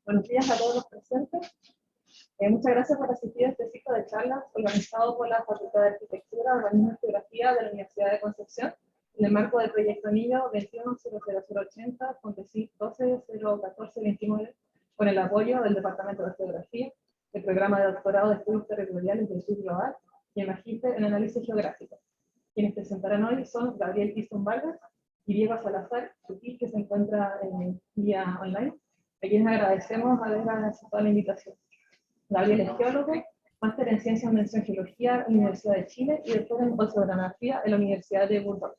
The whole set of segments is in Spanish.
Buenos días a todos los presentes. Muchas gracias por asistir a este ciclo de charlas organizado por la Facultad de Arquitectura, Urbanismo y Geografía de la Universidad de Concepción en el marco del proyecto Anillo 21-00080, FONTESIC 12-014-29, con el apoyo del Departamento de Geografía, el Programa de Doctorado de Estudios Territoriales del Sur Global y el Magíster en Análisis Geográfico. Quienes presentarán hoy son Gabriel Piston Vargas y Diego Salazar, que se encuentra en vía online, a quienes agradecemos haber aceptado la invitación. Gabriel es geólogo, máster en Ciencias Mención Geología en la Universidad de Chile y doctor en Oceanografía en la Universidad de Burdeos.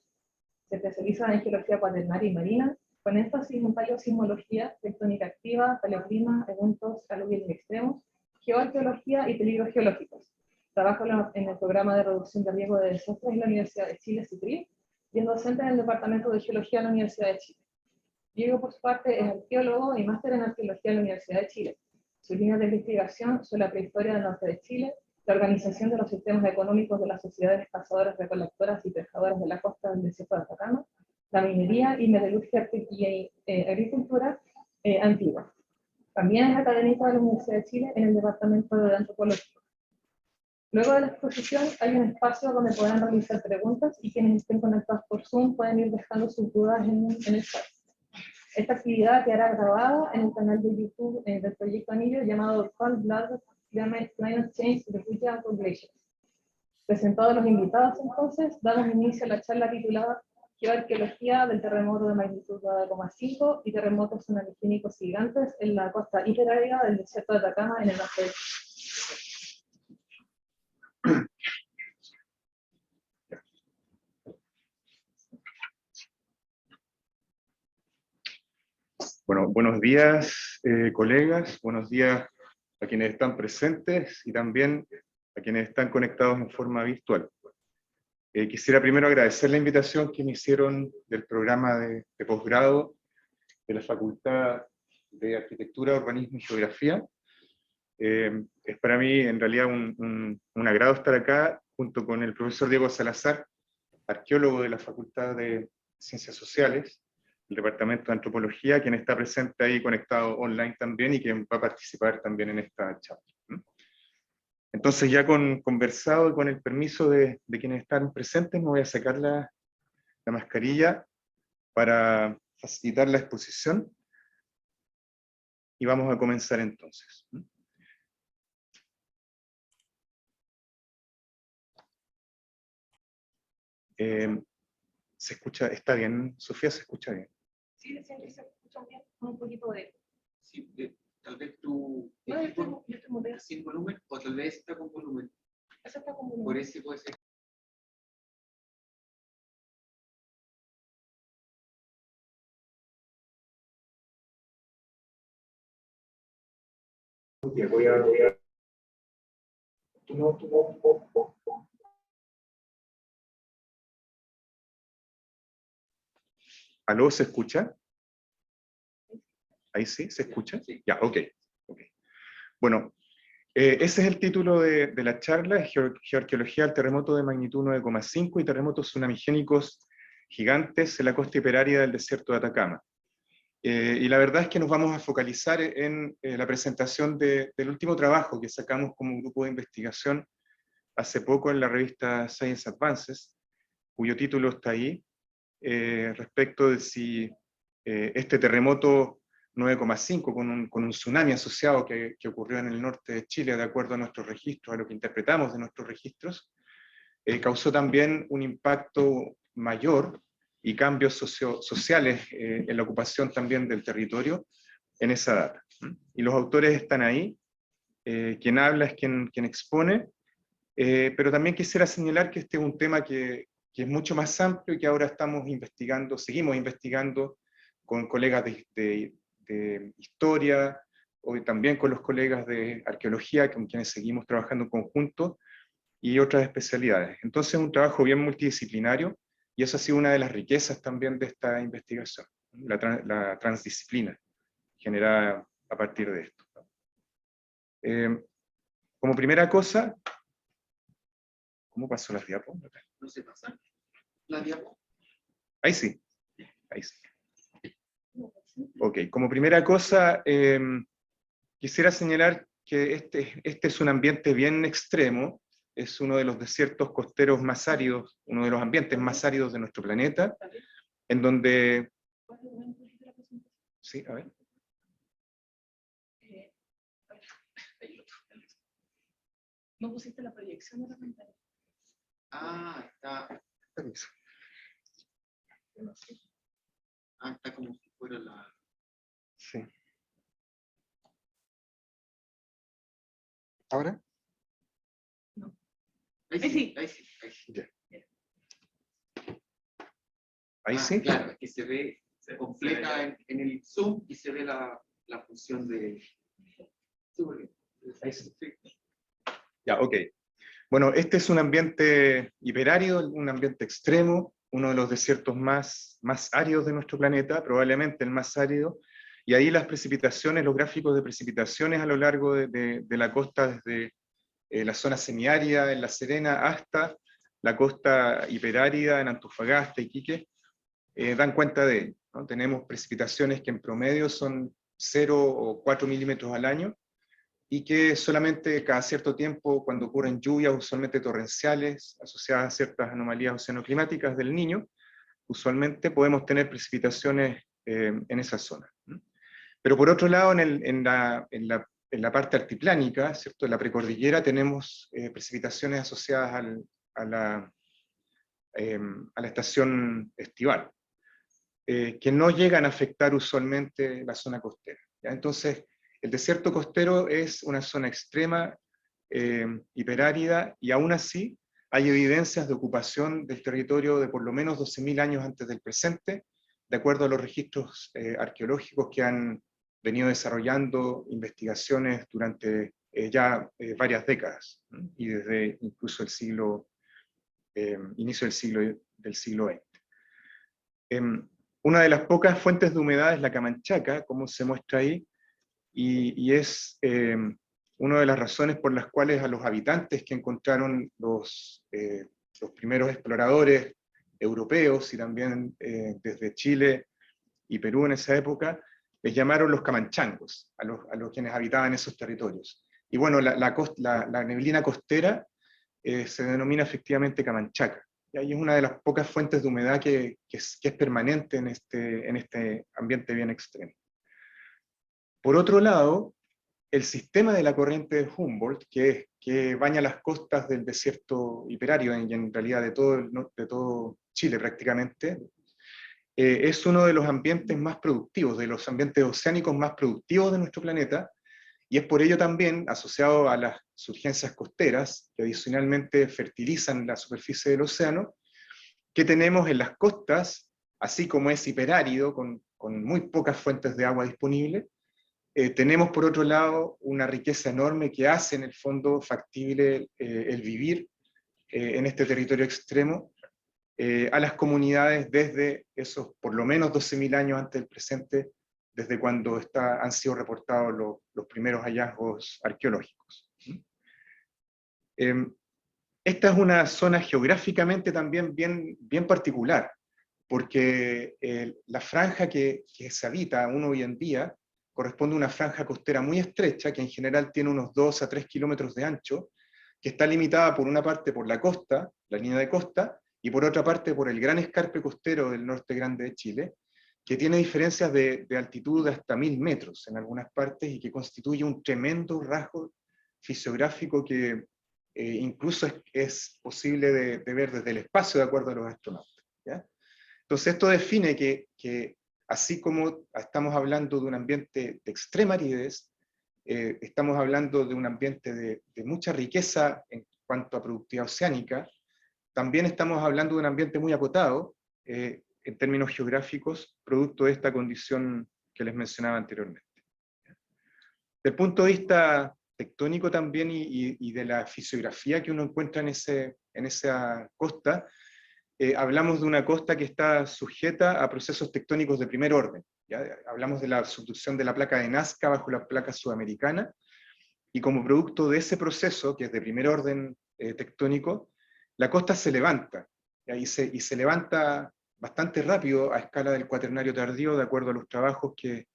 Se especializa en Geología Cuaternaria y Marina, con énfasis en paleosismología, tectónica activa, paleoclima, eventos aluviales extremos, geoarqueología y peligros geológicos. Trabaja en el programa de reducción de riesgo de desastres en la Universidad de Chile, CITRI, y es docente en el Departamento de Geología de la Universidad de Chile. Diego, por su parte, es arqueólogo y máster en arqueología en la Universidad de Chile. Sus líneas de investigación son la prehistoria del norte de Chile, la organización de los sistemas económicos de las sociedades cazadoras, recolectoras y pescadoras de la costa del desierto de Atacama, la minería y metalurgia y agricultura antigua. También es académico de la Universidad de Chile en el Departamento de Antropología. Luego de la exposición hay un espacio donde podrán realizar preguntas y quienes estén conectados por Zoom pueden ir dejando sus dudas en el chat. Esta actividad quedará grabada en el canal de YouTube del Proyecto Anillo llamado Cold Blood Climate Change Refugia Population. Presentados los invitados, entonces, damos inicio a la charla titulada Geoarqueología del terremoto de magnitud 9,5 y terremotos tsunamigénicos gigantes en la costa hiperárida del desierto de Atacama en el norte de Chile. Bueno, buenos días, colegas, buenos días a quienes están presentes y también a quienes están conectados en forma virtual. Quisiera primero agradecer la invitación que me hicieron del programa de posgrado de la Facultad de Arquitectura, Urbanismo y Geografía. Es para mí en realidad un agrado estar acá junto con el profesor Diego Salazar, arqueólogo de la Facultad de Ciencias Sociales, el Departamento de Antropología, quien está presente ahí conectado online también y quien va a participar también en esta charla. Entonces ya conversado y con el permiso de quienes están presentes, me voy a sacar la mascarilla para facilitar la exposición y vamos a comenzar entonces. ¿Se escucha? ¿Está bien, Sofía? ¿Se escucha bien? Sí, se escucha bien, un poquito de... Sí, tal vez tu equipo está sin volumen, o tal vez está con volumen. Eso está con volumen. Por eso puede ser. Voy a... ¿Aló, se escucha? ¿Ahí sí? ¿Se escucha? Sí. Ya, ok. Bueno, ese es el título de la charla, Geoarqueología del terremoto de magnitud 9,5 y terremotos tsunamigénicos gigantes en la costa hiperárida del desierto de Atacama. Y la verdad es que nos vamos a focalizar en la presentación del último trabajo que sacamos como grupo de investigación hace poco en la revista Science Advances, cuyo título está ahí, respecto de si este terremoto 9,5 con un tsunami asociado que ocurrió en el norte de Chile, de acuerdo a nuestros registros, a lo que interpretamos de nuestros registros, causó también un impacto mayor y cambios sociales en la ocupación también del territorio en esa data. Y los autores están ahí, quien habla es quien expone, pero también quisiera señalar que este es un tema que es mucho más amplio y que ahora estamos investigando, seguimos investigando con colegas de historia, o también con los colegas de arqueología, con quienes seguimos trabajando en conjunto, y otras especialidades. Entonces es un trabajo bien multidisciplinario, y esa ha sido una de las riquezas también de esta investigación, la transdisciplina generada a partir de esto. Como primera cosa, ¿cómo pasó las diapos? No se pasa. La diapo. Ahí sí, ahí sí. Ok, como primera cosa, Quisiera señalar que este es un ambiente bien extremo, es uno de los desiertos costeros más áridos, uno de los ambientes más áridos de nuestro planeta, en donde... Sí, a ver. ¿No pusiste la proyección de la pantalla? Ah, está. Permiso. Ah, está como si fuera la. Sí. ¿Ahora? Ahí sí, ahí sí. Ahí sí. Ya. Ahí Ah, sí. claro, es que se completa en el zoom y se ve la función de. Súper bien. Ahí sí. Ya, ok. Bueno, este es un ambiente hiperárido, un ambiente extremo, uno de los desiertos más áridos de nuestro planeta, probablemente el más árido, y ahí las precipitaciones, los gráficos de precipitaciones a lo largo de la costa, desde la zona semiárida en La Serena hasta la costa hiperárida en Antofagasta, Iquique, dan cuenta de ello, ¿no? Tenemos precipitaciones que en promedio son 0 o 4 milímetros al año, y que solamente cada cierto tiempo, cuando ocurren lluvias usualmente torrenciales asociadas a ciertas anomalías oceanoclimáticas del Niño, usualmente podemos tener precipitaciones en esa zona. Pero por otro lado, en la parte altiplánica, ¿cierto? En la precordillera, tenemos precipitaciones asociadas a la estación estival, que no llegan a afectar usualmente la zona costera, ¿ya? Entonces, el desierto costero es una zona extrema, hiperárida, y aún así hay evidencias de ocupación del territorio de por lo menos 12.000 años antes del presente, de acuerdo a los registros arqueológicos que han venido desarrollando investigaciones durante varias décadas, ¿no? Y desde incluso el inicio del siglo XX. Una de las pocas fuentes de humedad es la Camanchaca, como se muestra ahí, y es una de las razones por las cuales a los habitantes que encontraron los primeros exploradores europeos, y también desde Chile y Perú en esa época, les llamaron los camanchangos, a los quienes habitaban esos territorios. Y bueno, la neblina costera se denomina efectivamente Camanchaca. Y ahí es una de las pocas fuentes de humedad que es permanente en este ambiente bien extremo. Por otro lado, el sistema de la corriente de Humboldt, que baña las costas del desierto hiperárido, y en realidad de todo Chile prácticamente, es uno de los ambientes más productivos, de los ambientes oceánicos más productivos de nuestro planeta, y es por ello también asociado a las surgencias costeras, que adicionalmente fertilizan la superficie del océano, que tenemos en las costas, así como es hiperárido, con muy pocas fuentes de agua disponibles. Tenemos por otro lado una riqueza enorme que hace en el fondo factible el vivir en este territorio extremo a las comunidades desde esos por lo menos 12.000 años antes del presente, desde cuando han sido reportados los primeros hallazgos arqueológicos. Esta es una zona geográficamente también bien particular, porque la franja que se habita aún hoy en día corresponde a una franja costera muy estrecha, que en general tiene unos 2 a 3 kilómetros de ancho, que está limitada por una parte por la costa, la línea de costa, y por otra parte por el gran escarpe costero del norte grande de Chile, que tiene diferencias de altitud de hasta 1.000 metros en algunas partes, y que constituye un tremendo rasgo fisiográfico que incluso es posible de ver desde el espacio, de acuerdo a los astronautas, ¿ya? Entonces esto define que así como estamos hablando de un ambiente de extrema aridez, estamos hablando de un ambiente de mucha riqueza en cuanto a productividad oceánica, también estamos hablando de un ambiente muy acotado, en términos geográficos, producto de esta condición que les mencionaba anteriormente. Desde el punto de vista tectónico también y de la fisiografía que uno encuentra en esa costa, hablamos de una costa que está sujeta a procesos tectónicos de primer orden, ¿ya? Hablamos de la subducción de la placa de Nazca bajo la placa sudamericana, y como producto de ese proceso, que es de primer orden tectónico, la costa se levanta, ¿ya? Y se levanta bastante rápido a escala del Cuaternario tardío, de acuerdo a los trabajos que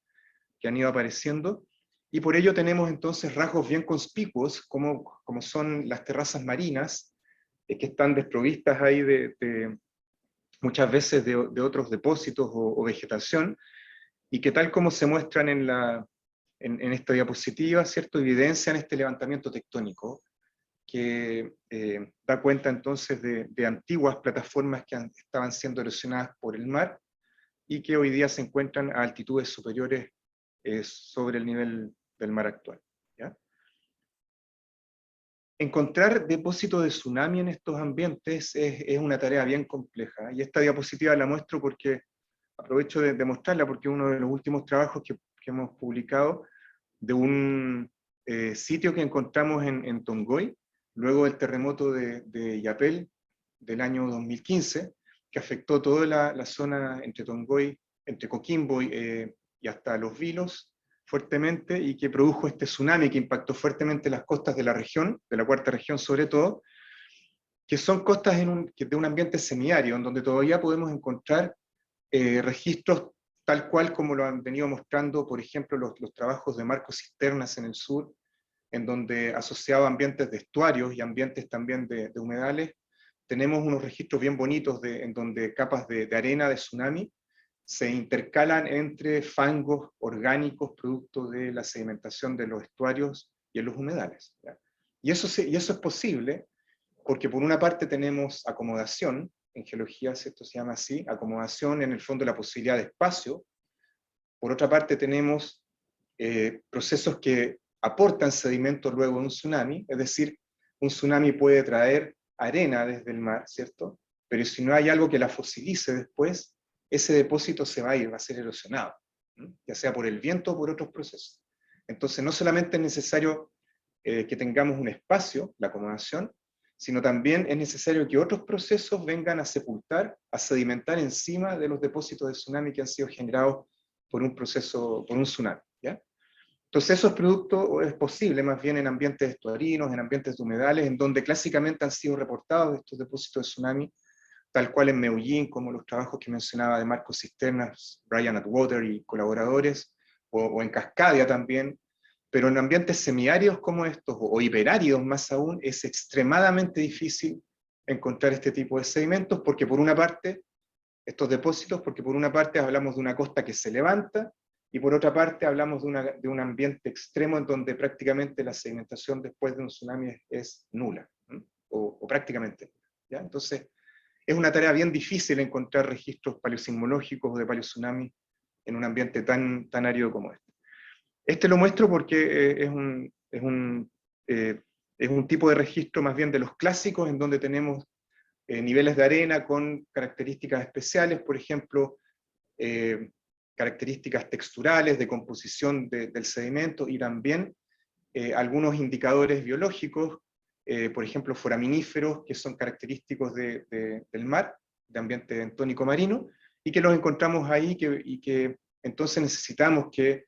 han ido apareciendo, y por ello tenemos entonces rasgos bien conspicuos, como son las terrazas marinas, que están desprovistas ahí muchas veces de otros depósitos o vegetación, y que tal como se muestran en esta diapositiva, ¿cierto?, evidencian este levantamiento tectónico, que da cuenta entonces de antiguas plataformas que estaban siendo erosionadas por el mar, y que hoy día se encuentran a altitudes superiores sobre el nivel del mar actual, ¿ya? Encontrar depósitos de tsunami en estos ambientes es una tarea bien compleja, y esta diapositiva la muestro porque, aprovecho de mostrarla porque es uno de los últimos trabajos que hemos publicado de un sitio que encontramos en Tongoy, luego del terremoto de Illapel del año 2015, que afectó toda la zona entre Tongoy, entre Coquimbo y hasta Los Vilos, fuertemente, y que produjo este tsunami que impactó fuertemente las costas de la región, de la cuarta región sobre todo, que son costas de un ambiente semiárido, en donde todavía podemos encontrar registros tal cual como lo han venido mostrando, por ejemplo, los trabajos de Marco Cisternas en el sur, en donde asociado a ambientes de estuarios y ambientes también de humedales, tenemos unos registros bien bonitos en donde capas de arena de tsunami se intercalan entre fangos orgánicos producto de la sedimentación de los estuarios y en los humedales, ¿ya? Y eso es posible porque por una parte tenemos acomodación, en geología esto se llama así, acomodación en el fondo la posibilidad de espacio. Por otra parte tenemos procesos que aportan sedimentos luego de un tsunami, es decir, un tsunami puede traer arena desde el mar, ¿cierto? Pero si no hay algo que la fosilice después, ese depósito se va a ir, va a ser erosionado, ¿sí?, ya sea por el viento o por otros procesos. Entonces no solamente es necesario que tengamos un espacio, la acomodación, sino también es necesario que otros procesos vengan a sepultar, a sedimentar encima de los depósitos de tsunami que han sido generados por un proceso, por un tsunami, ¿ya? Entonces esos productos es posible más bien en ambientes estuarinos, en ambientes de humedales, en donde clásicamente han sido reportados estos depósitos de tsunami, tal cual en Meullín, como los trabajos que mencionaba de Marco Cisternas, Brian Atwater y colaboradores, o en Cascadia también, pero en ambientes semiáridos como estos, o hiperáridos más aún, es extremadamente difícil encontrar este tipo de sedimentos, porque por una parte, estos depósitos, porque por una parte hablamos de una costa que se levanta, y por otra parte hablamos de un ambiente extremo en donde prácticamente la sedimentación después de un tsunami es nula, ¿sí?, o prácticamente, ¿ya? Entonces, es una tarea bien difícil encontrar registros paleosismológicos o de paleotsunami en un ambiente tan árido como este. Este lo muestro porque es un tipo de registro más bien de los clásicos, en donde tenemos niveles de arena con características especiales, por ejemplo, características texturales, de composición del sedimento, y también algunos indicadores biológicos, por ejemplo, foraminíferos, que son característicos del mar, de ambiente bentónico marino, y que los encontramos ahí, y que entonces necesitamos que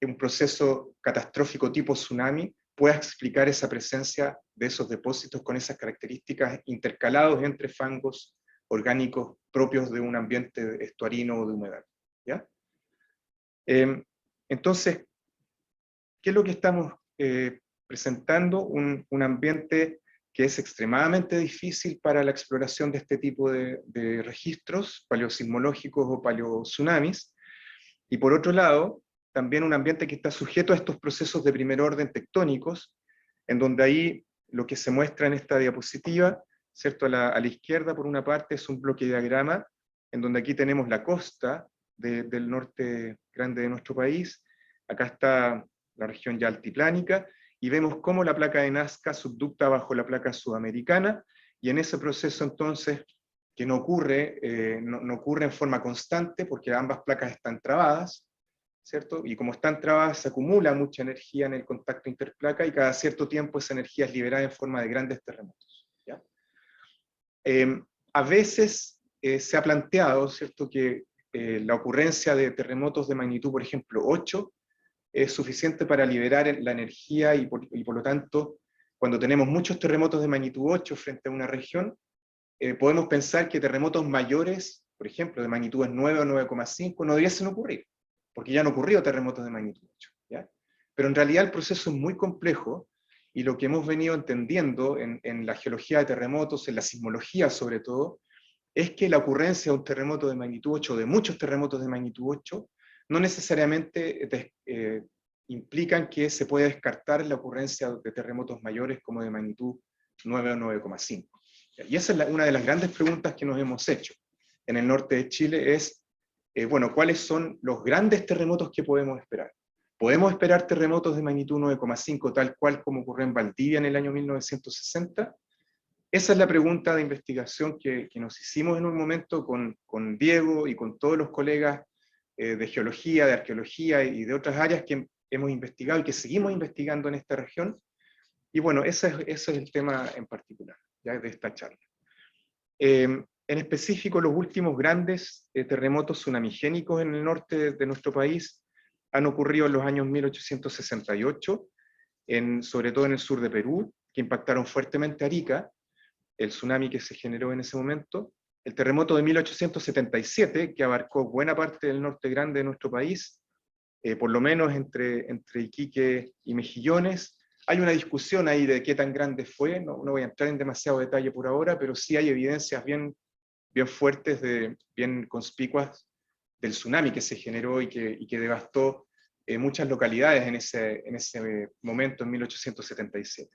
un proceso catastrófico tipo tsunami pueda explicar esa presencia de esos depósitos con esas características intercalados entre fangos orgánicos propios de un ambiente estuarino o de humedal, ¿ya? Entonces, ¿qué es lo que estamos presentando? Un ambiente que es extremadamente difícil para la exploración de este tipo de registros paleosismológicos o paleotsunamis, y por otro lado, también un ambiente que está sujeto a estos procesos de primer orden tectónicos, en donde ahí lo que se muestra en esta diapositiva, ¿cierto? A la izquierda, por una parte, es un bloque diagrama, en donde aquí tenemos la costa del norte grande de nuestro país, acá está la región ya altiplánica, y vemos cómo la placa de Nazca subducta bajo la placa sudamericana, y en ese proceso entonces, que no ocurre en forma constante, porque ambas placas están trabadas, ¿cierto? Y como están trabadas, se acumula mucha energía en el contacto interplaca, y cada cierto tiempo esa energía es liberada en forma de grandes terremotos, ¿ya? A veces se ha planteado, ¿cierto?, que la ocurrencia de terremotos de magnitud, por ejemplo, 8, es suficiente para liberar la energía, y por lo tanto, cuando tenemos muchos terremotos de magnitud 8 frente a una región, podemos pensar que terremotos mayores, por ejemplo, de magnitudes 9 o 9,5, no debiesen ocurrir, porque ya han ocurrido terremotos de magnitud 8, pero en realidad el proceso es muy complejo, y lo que hemos venido entendiendo en la geología de terremotos, en la sismología sobre todo, es que la ocurrencia de un terremoto de magnitud 8, de muchos terremotos de magnitud 8, no necesariamente implican que se puede descartar la ocurrencia de terremotos mayores como de magnitud 9 o 9,5. Y esa es una de las grandes preguntas que nos hemos hecho en el norte de Chile, es, bueno, ¿cuáles son los grandes terremotos que podemos esperar? ¿Podemos esperar terremotos de magnitud 9,5 tal cual como ocurrió en Valdivia en el año 1960? Esa es la pregunta de investigación que nos hicimos en un momento con Diego y con todos los colegas de geología, de arqueología y de otras áreas que hemos investigado y que seguimos investigando en esta región. Y bueno, ese es el tema en particular, ya de esta charla. En específico, los últimos grandes terremotos tsunamigénicos en el norte de nuestro país han ocurrido en los años 1868, sobre todo en el sur de Perú, que impactaron fuertemente a Arica, el tsunami que se generó en ese momento, el terremoto de 1877, que abarcó buena parte del norte grande de nuestro país, por lo menos entre Iquique y Mejillones. Hay una discusión ahí de qué tan grande fue, no voy a entrar en demasiado detalle por ahora, pero sí hay evidencias bien fuertes, bien conspicuas del tsunami que se generó y que devastó muchas localidades en ese momento, en 1877.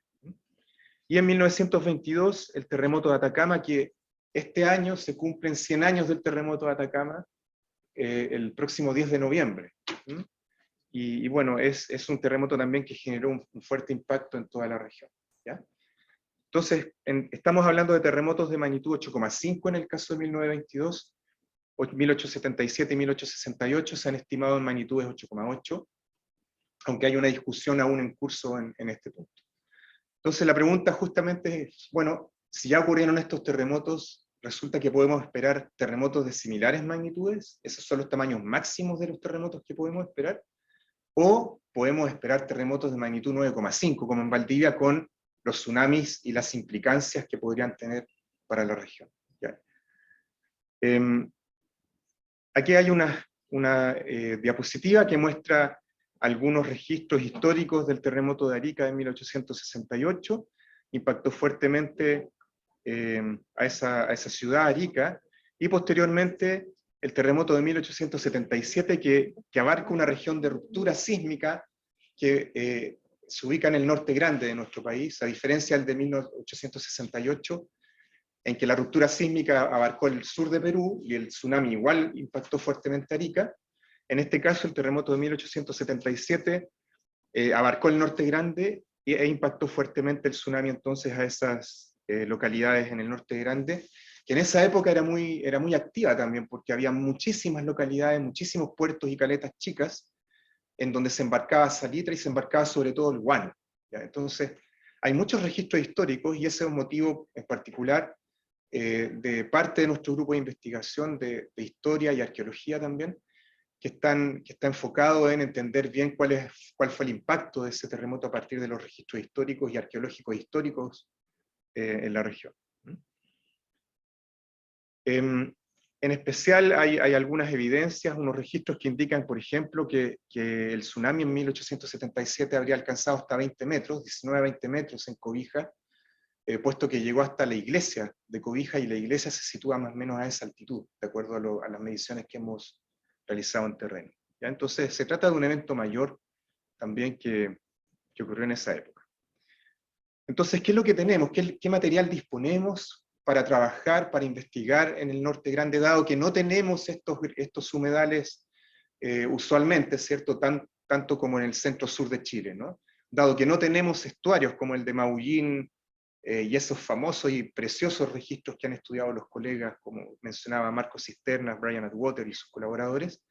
Y en 1922, el terremoto de Atacama, que este año se cumplen 100 años del terremoto de Atacama, el próximo 10 de noviembre. Y bueno, es un terremoto también que generó un fuerte impacto en toda la región, ¿ya? Entonces, estamos hablando de terremotos de magnitud 8,5 en el caso de 1922, 1877 y 1868 se han estimado en magnitudes 8,8, aunque hay una discusión aún en curso en este punto. Entonces la pregunta justamente es, bueno, si ya ocurrieron estos terremotos, resulta que podemos esperar terremotos de similares magnitudes, esos son los tamaños máximos de los terremotos que podemos esperar, o podemos esperar terremotos de magnitud 9,5, como en Valdivia, con los tsunamis y las implicancias que podrían tener para la región. ¿Ya? Aquí hay una diapositiva que muestra algunos registros históricos del terremoto de Arica de 1868, impactó fuertemente a esa ciudad, Arica, y posteriormente el terremoto de 1877 que abarca una región de ruptura sísmica que se ubica en el norte grande de nuestro país, a diferencia del de 1868, en que la ruptura sísmica abarcó el sur de Perú y el tsunami igual impactó fuertemente a Arica. En este caso, el terremoto de 1877 abarcó el norte grande e impactó fuertemente el tsunami entonces a esas localidades en el norte grande, que en esa época era muy activa también, porque había muchísimas localidades, muchísimos puertos y caletas chicas, en donde se embarcaba salitre y se embarcaba sobre todo el guano. ¿Ya? Entonces, hay muchos registros históricos, y ese es un motivo en particular de parte de nuestro grupo de investigación de historia y arqueología también, que está enfocado en entender bien cuál fue el impacto de ese terremoto a partir de los registros históricos y arqueológicos históricos en la región. En especial hay algunas evidencias, unos registros que indican, por ejemplo, que el tsunami en 1877 habría alcanzado hasta 20 metros, 19 a 20 metros en Cobija, puesto que llegó hasta la iglesia de Cobija, y la iglesia se sitúa más o menos a esa altitud, de acuerdo a las mediciones que hemos realizado en terreno. ¿Ya? Entonces se trata de un evento mayor también que ocurrió en esa época. Entonces, ¿qué es lo que tenemos? ¿Qué material disponemos para trabajar, para investigar en el norte grande, dado que no tenemos estos humedales usualmente, ¿cierto? Tanto como en el centro-sur de Chile, ¿no? Dado que no tenemos estuarios como el de Maullín, y esos famosos y preciosos registros que han estudiado los colegas, como mencionaba Marcos Cisternas, Brian Atwater y sus colaboradores,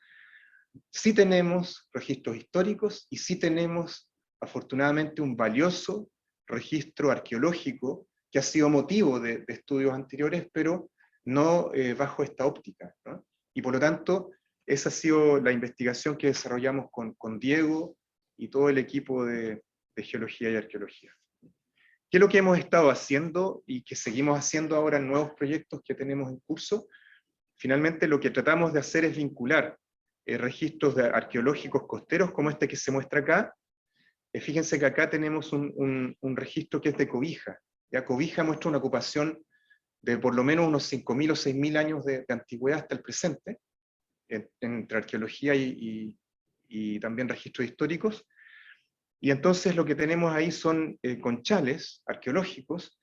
sí tenemos registros históricos y sí tenemos, afortunadamente, un valioso registro arqueológico que ha sido motivo de estudios anteriores, pero no bajo esta óptica, ¿no? Y por lo tanto, esa ha sido la investigación que desarrollamos con Diego y todo el equipo de geología y arqueología. ¿Qué es lo que hemos estado haciendo y que seguimos haciendo ahora en nuevos proyectos que tenemos en curso? Finalmente lo que tratamos de hacer es vincular registros arqueológicos costeros como este que se muestra acá, fíjense que acá tenemos un registro que es de Cobija. ¿Ya? Cobija muestra una ocupación de por lo menos unos 5.000 o 6.000 años de antigüedad hasta el presente, entre arqueología y también registros históricos. Y entonces lo que tenemos ahí son conchales arqueológicos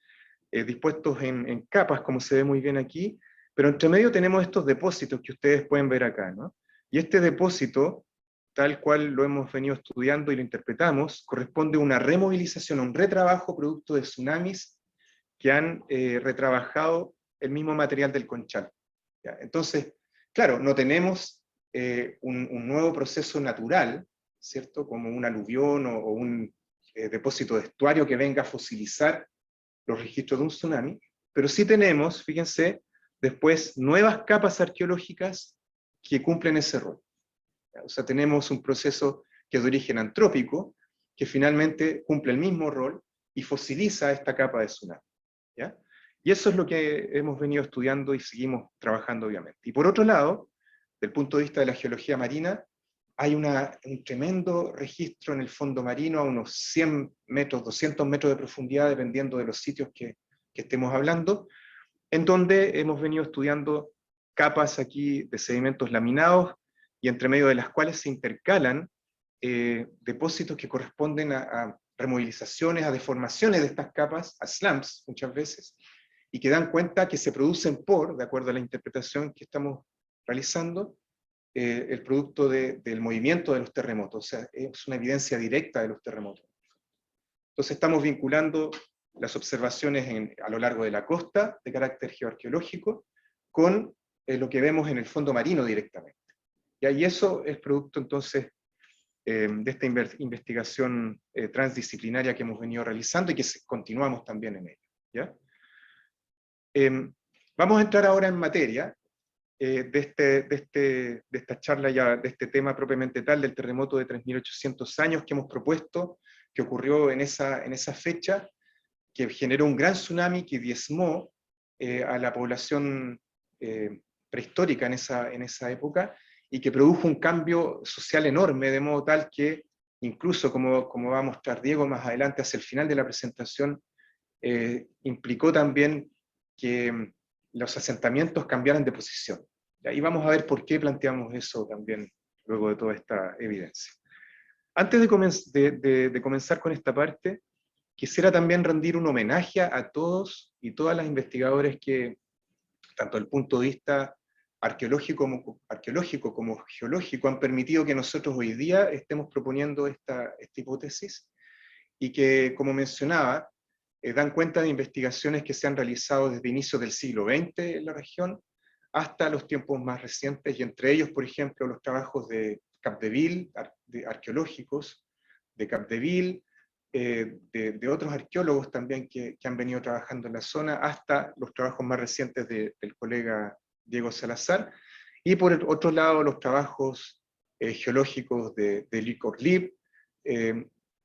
dispuestos en capas, como se ve muy bien aquí, pero entre medio tenemos estos depósitos que ustedes pueden ver acá, ¿no? Y este depósito, tal cual lo hemos venido estudiando y lo interpretamos, corresponde a una removilización, a un retrabajo producto de tsunamis que han retrabajado el mismo material del conchal. ¿Ya? Entonces, claro, no tenemos un nuevo proceso natural, ¿cierto? Como un aluvión o un depósito de estuario que venga a fosilizar los registros de un tsunami, pero sí tenemos, fíjense, después nuevas capas arqueológicas que cumplen ese rol. O sea, tenemos un proceso que es de origen antrópico, que finalmente cumple el mismo rol y fosiliza esta capa de tsunami. ¿Ya? Y eso es lo que hemos venido estudiando y seguimos trabajando, obviamente. Y por otro lado, desde el punto de vista de la geología marina, hay un tremendo registro en el fondo marino a unos 100 metros, 200 metros de profundidad, dependiendo de los sitios que estemos hablando, en donde hemos venido estudiando capas aquí de sedimentos laminados, y entre medio de las cuales se intercalan depósitos que corresponden a removilizaciones, a deformaciones de estas capas, a slumps muchas veces, y que dan cuenta que se producen de acuerdo a la interpretación que estamos realizando, el producto del movimiento de los terremotos, o sea, es una evidencia directa de los terremotos. Entonces estamos vinculando las observaciones a lo largo de la costa, de carácter geoarqueológico, con lo que vemos en el fondo marino directamente. ¿Ya? Y eso es producto entonces de esta investigación transdisciplinaria que hemos venido realizando y que continuamos también en ella. ¿Ya? Vamos a entrar ahora en materia de esta charla, ya de este tema propiamente tal, del terremoto de 3.800 años que hemos propuesto, que ocurrió en esa fecha, que generó un gran tsunami que diezmó a la población prehistórica en esa época, y que produjo un cambio social enorme, de modo tal que, incluso como va a mostrar Diego más adelante, hacia el final de la presentación, implicó también que los asentamientos cambiaran de posición. Y vamos a ver por qué planteamos eso también, luego de toda esta evidencia. Antes de comenzar con esta parte, quisiera también rendir un homenaje a todos y todas las investigadores que, tanto desde el punto de vista arqueológico como geológico, han permitido que nosotros hoy día estemos proponiendo esta hipótesis, y que, como mencionaba, dan cuenta de investigaciones que se han realizado desde inicios del siglo XX en la región hasta los tiempos más recientes, y entre ellos, por ejemplo, los trabajos de Capdeville, arqueológicos, de Capdeville, de otros arqueólogos también que han venido trabajando en la zona, hasta los trabajos más recientes del colega Diego Salazar, y por el otro lado los trabajos geológicos de Luc Orlib,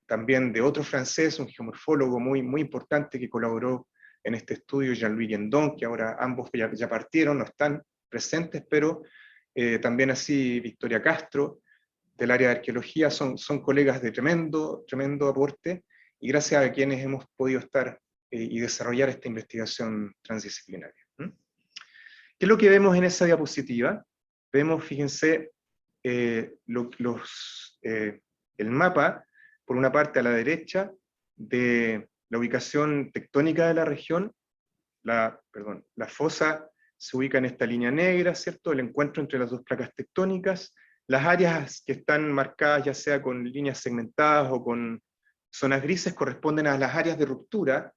también de otro francés, un geomorfólogo muy importante que colaboró en este estudio, Jean-Louis Guendon, que ahora ambos ya partieron, no están presentes, pero también así Victoria Castro, del área de arqueología, son colegas de tremendo aporte, y gracias a quienes hemos podido estar y desarrollar esta investigación transdisciplinaria. ¿Qué es lo que vemos en esa diapositiva? Vemos, fíjense, el mapa, por una parte a la derecha, de la ubicación tectónica de la región. La fosa se ubica en esta línea negra, ¿cierto? El encuentro entre las dos placas tectónicas. Las áreas que están marcadas, ya sea con líneas segmentadas o con zonas grises, corresponden a las áreas de ruptura,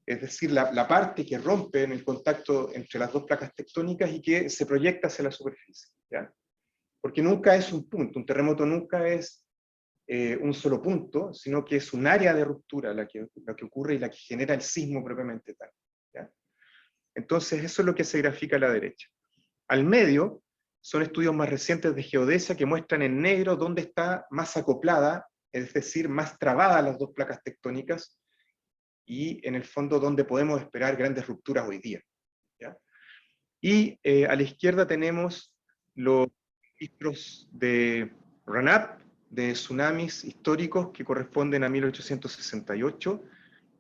es decir, la parte que rompe en el contacto entre las dos placas tectónicas y que se proyecta hacia la superficie. ¿Ya? Porque nunca es un punto, un terremoto nunca es un solo punto, sino que es un área de ruptura la que ocurre y la que genera el sismo propiamente tal. ¿Ya? Entonces, eso es lo que se grafica a la derecha. Al medio, son estudios más recientes de geodesia que muestran en negro dónde está más acoplada, es decir, más trabadas las dos placas tectónicas, y en el fondo donde podemos esperar grandes rupturas hoy día. ¿Ya? Y a la izquierda tenemos los registros de RANAP, de tsunamis históricos que corresponden a 1868,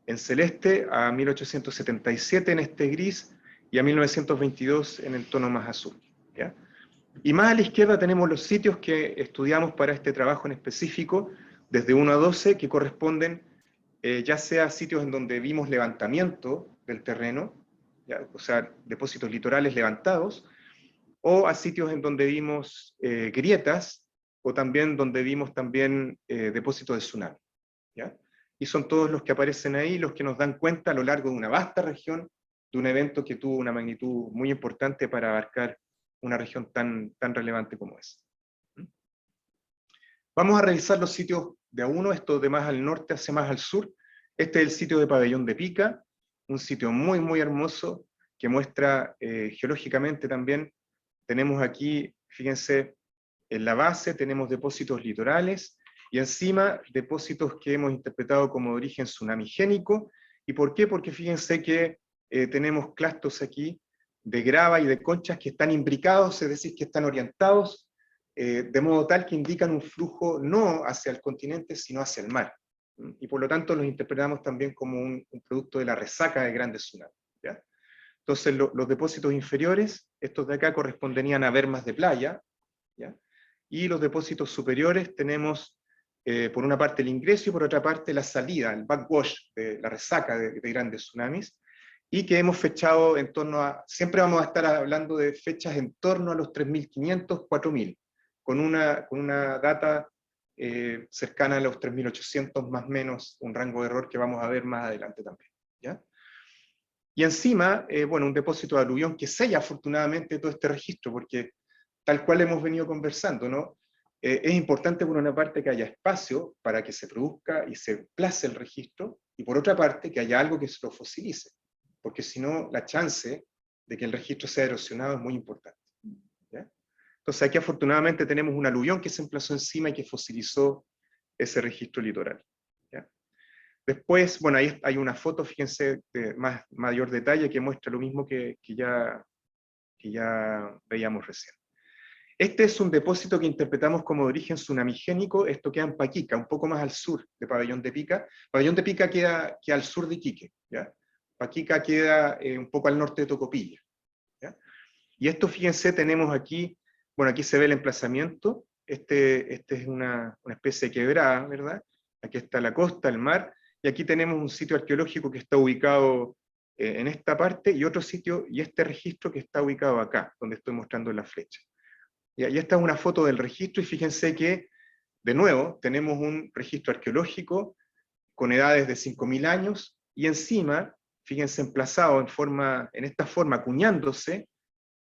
en celeste a 1877 en este gris, y a 1922 en el tono más azul, ¿ya? Y más a la izquierda tenemos los sitios que estudiamos para este trabajo en específico, desde 1 a 12, que corresponden ya sea sitios en donde vimos levantamiento del terreno, ¿ya? O sea, depósitos litorales levantados, o a sitios en donde vimos grietas, o también donde vimos también depósitos de tsunami, ¿ya? Y son todos los que aparecen ahí, los que nos dan cuenta a lo largo de una vasta región, de un evento que tuvo una magnitud muy importante para abarcar una región tan relevante como esa. Vamos a revisar los sitios de a uno, estos de más al norte hacia más al sur. Este es el sitio de Pabellón de Pica, un sitio muy hermoso, que muestra geológicamente también. Tenemos aquí, fíjense, en la base tenemos depósitos litorales, y encima depósitos que hemos interpretado como de origen tsunamigénico. ¿Y por qué? Porque fíjense que tenemos clastos aquí de grava y de conchas que están imbricados, es decir, que están orientados de modo tal que indican un flujo no hacia el continente, sino hacia el mar. Y por lo tanto los interpretamos también como un producto de la resaca de grandes tsunamis, ¿ya? Entonces los depósitos inferiores, estos de acá, corresponderían a bermas de playa, ¿ya? Y los depósitos superiores tenemos por una parte el ingreso y por otra parte la salida, el backwash, de la resaca de grandes tsunamis, y que hemos fechado en torno a, siempre vamos a estar hablando de fechas en torno a los 3.500, 4.000, con una data cercana a los 3.800 más o menos, un rango de error que vamos a ver más adelante también, ¿ya? Y encima, bueno, un depósito de aluvión que sella afortunadamente todo este registro, porque tal cual hemos venido conversando, ¿no? Es importante por una parte que haya espacio para que se produzca y se place el registro, y por otra parte que haya algo que se lo fosilice, porque si no, la chance de que el registro sea erosionado es muy importante, ¿ya? Entonces aquí afortunadamente tenemos un aluvión que se emplazó encima y que fosilizó ese registro litoral, ¿ya? Después, bueno, ahí hay una foto, fíjense, de mayor detalle, que muestra lo mismo que ya veíamos recién. Este es un depósito que interpretamos como de origen tsunamigénico. Esto queda en Paquica, un poco más al sur de Pabellón de Pica. Pabellón de Pica queda al sur de Iquique, ¿ya? Paquica queda un poco al norte de Tocopilla, ¿ya? Y esto, fíjense, tenemos aquí, bueno, aquí se ve el emplazamiento. Este es una especie de quebrada, ¿verdad? Aquí está la costa, el mar, y aquí tenemos un sitio arqueológico que está ubicado en esta parte, y otro sitio, y este registro que está ubicado acá, donde estoy mostrando la flecha. Y esta es una foto del registro, y fíjense que, de nuevo, tenemos un registro arqueológico con edades de 5.000 años, y encima, fíjense, emplazado en esta forma, acuñándose,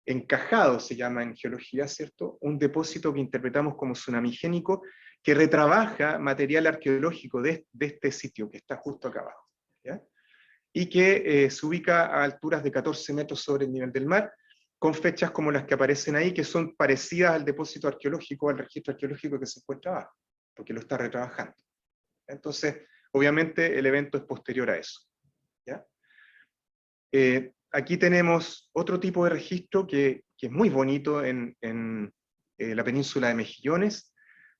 encajado se llama en geología, ¿cierto? Un depósito que interpretamos como tsunamigénico, que retrabaja material arqueológico de este sitio, que está justo acá abajo, ¿ya? Y que se ubica a alturas de 14 metros sobre el nivel del mar, con fechas como las que aparecen ahí, que son parecidas al depósito arqueológico, al registro arqueológico que se encuentra abajo, porque lo está retrabajando. Entonces, obviamente, el evento es posterior a eso, ¿ya? Aquí tenemos otro tipo de registro que es muy bonito en la península de Mejillones,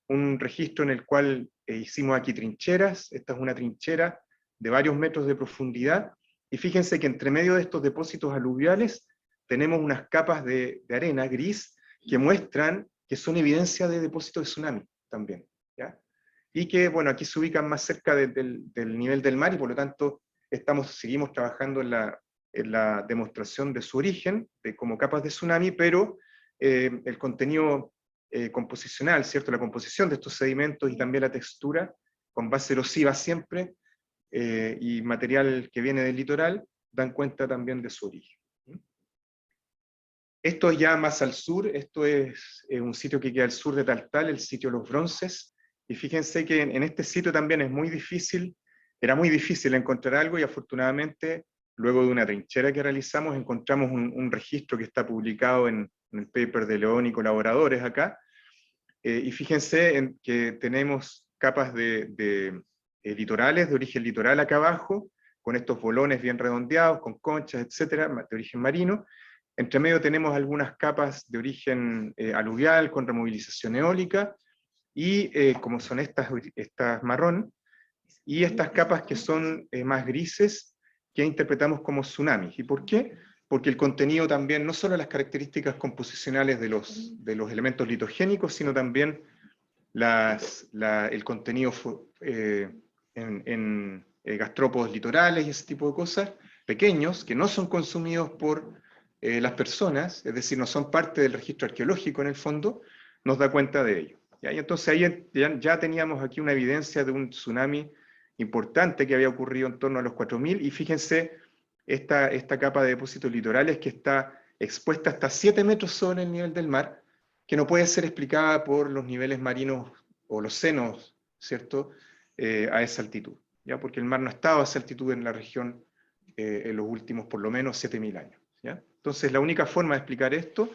un registro en el cual hicimos aquí trincheras. Esta es una trinchera de varios metros de profundidad, y fíjense que entre medio de estos depósitos aluviales tenemos unas capas de arena gris que muestran que son evidencia de depósitos de tsunami también, ¿ya? Y que, bueno, aquí se ubican más cerca del nivel del mar, y por lo tanto seguimos trabajando en la demostración de su origen, como capas de tsunami, pero el contenido composicional, ¿cierto? La composición de estos sedimentos y también la textura, con base erosiva siempre, y material que viene del litoral, dan cuenta también de su origen. Esto es ya más al sur. Esto es un sitio que queda al sur de Taltal, el sitio Los Bronces, y fíjense que en este sitio también era muy difícil encontrar algo, y afortunadamente, luego de una trinchera que realizamos, encontramos un registro que está publicado en el paper de León y colaboradores acá, y fíjense que tenemos capas de litorales, de origen litoral acá abajo, con estos bolones bien redondeados, con conchas, etcétera, de origen marino. Entre medio tenemos algunas capas de origen aluvial, con removilización eólica, y como son estas marrón, y estas capas que son más grises, que interpretamos como tsunamis. ¿Y por qué? Porque el contenido también, no solo las características composicionales de los elementos litogénicos, sino también el contenido en gastrópodos litorales y ese tipo de cosas, pequeños, que no son consumidos por las personas, es decir, no son parte del registro arqueológico en el fondo, nos da cuenta de ello. ¿Ya? Y entonces ahí ya teníamos aquí una evidencia de un tsunami importante que había ocurrido en torno a los 4000, y fíjense esta capa de depósitos litorales que está expuesta hasta 7 metros sobre el nivel del mar, que no puede ser explicada por los niveles marinos o los senos, ¿cierto?, a esa altitud, ¿ya? Porque el mar no estaba a esa altitud en la región en los últimos por lo menos 7000 años, ¿ya? Entonces la única forma de explicar esto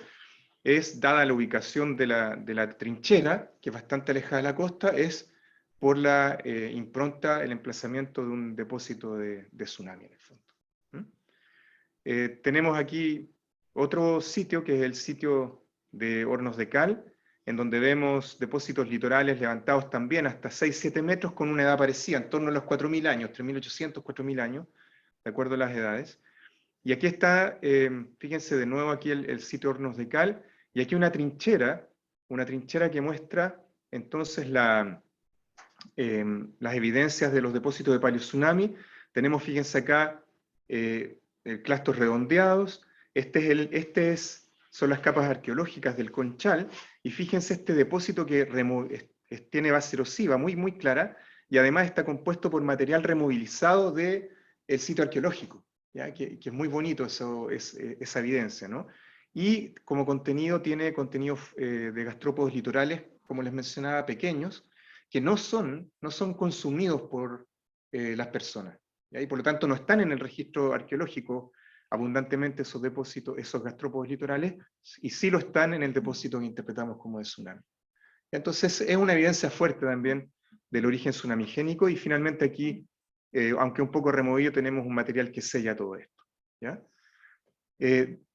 es, dada la ubicación de la trinchera, que es bastante alejada de la costa, es por la impronta, el emplazamiento de un depósito de tsunami en el fondo. Tenemos aquí otro sitio, que es el sitio de Hornos de Cal, en donde vemos depósitos litorales levantados también hasta 6-7 metros con una edad parecida, en torno a los 4000 años, 3800, 4000 años, de acuerdo a las edades. Y aquí está, fíjense de nuevo aquí el sitio Hornos de Cal, y aquí una trinchera que muestra entonces las evidencias de los depósitos de paleotsunami. Tenemos, fíjense acá, clastos redondeados. Son las capas arqueológicas del Conchal, y fíjense este depósito que tiene base erosiva muy, muy clara, y además está compuesto por material removilizado del sitio arqueológico, ¿ya? Que es muy bonito esa evidencia, ¿no? Y como contenido, tiene contenido de gastrópodos litorales, como les mencionaba, pequeños, que no son consumidos por las personas, ¿ya? Y por lo tanto no están en el registro arqueológico abundantemente esos depósitos, esos gastrópodos litorales, y sí lo están en el depósito que interpretamos como de tsunami. Entonces es una evidencia fuerte también del origen tsunamigénico, y finalmente aquí, aunque un poco removido, tenemos un material que sella todo esto, ¿ya?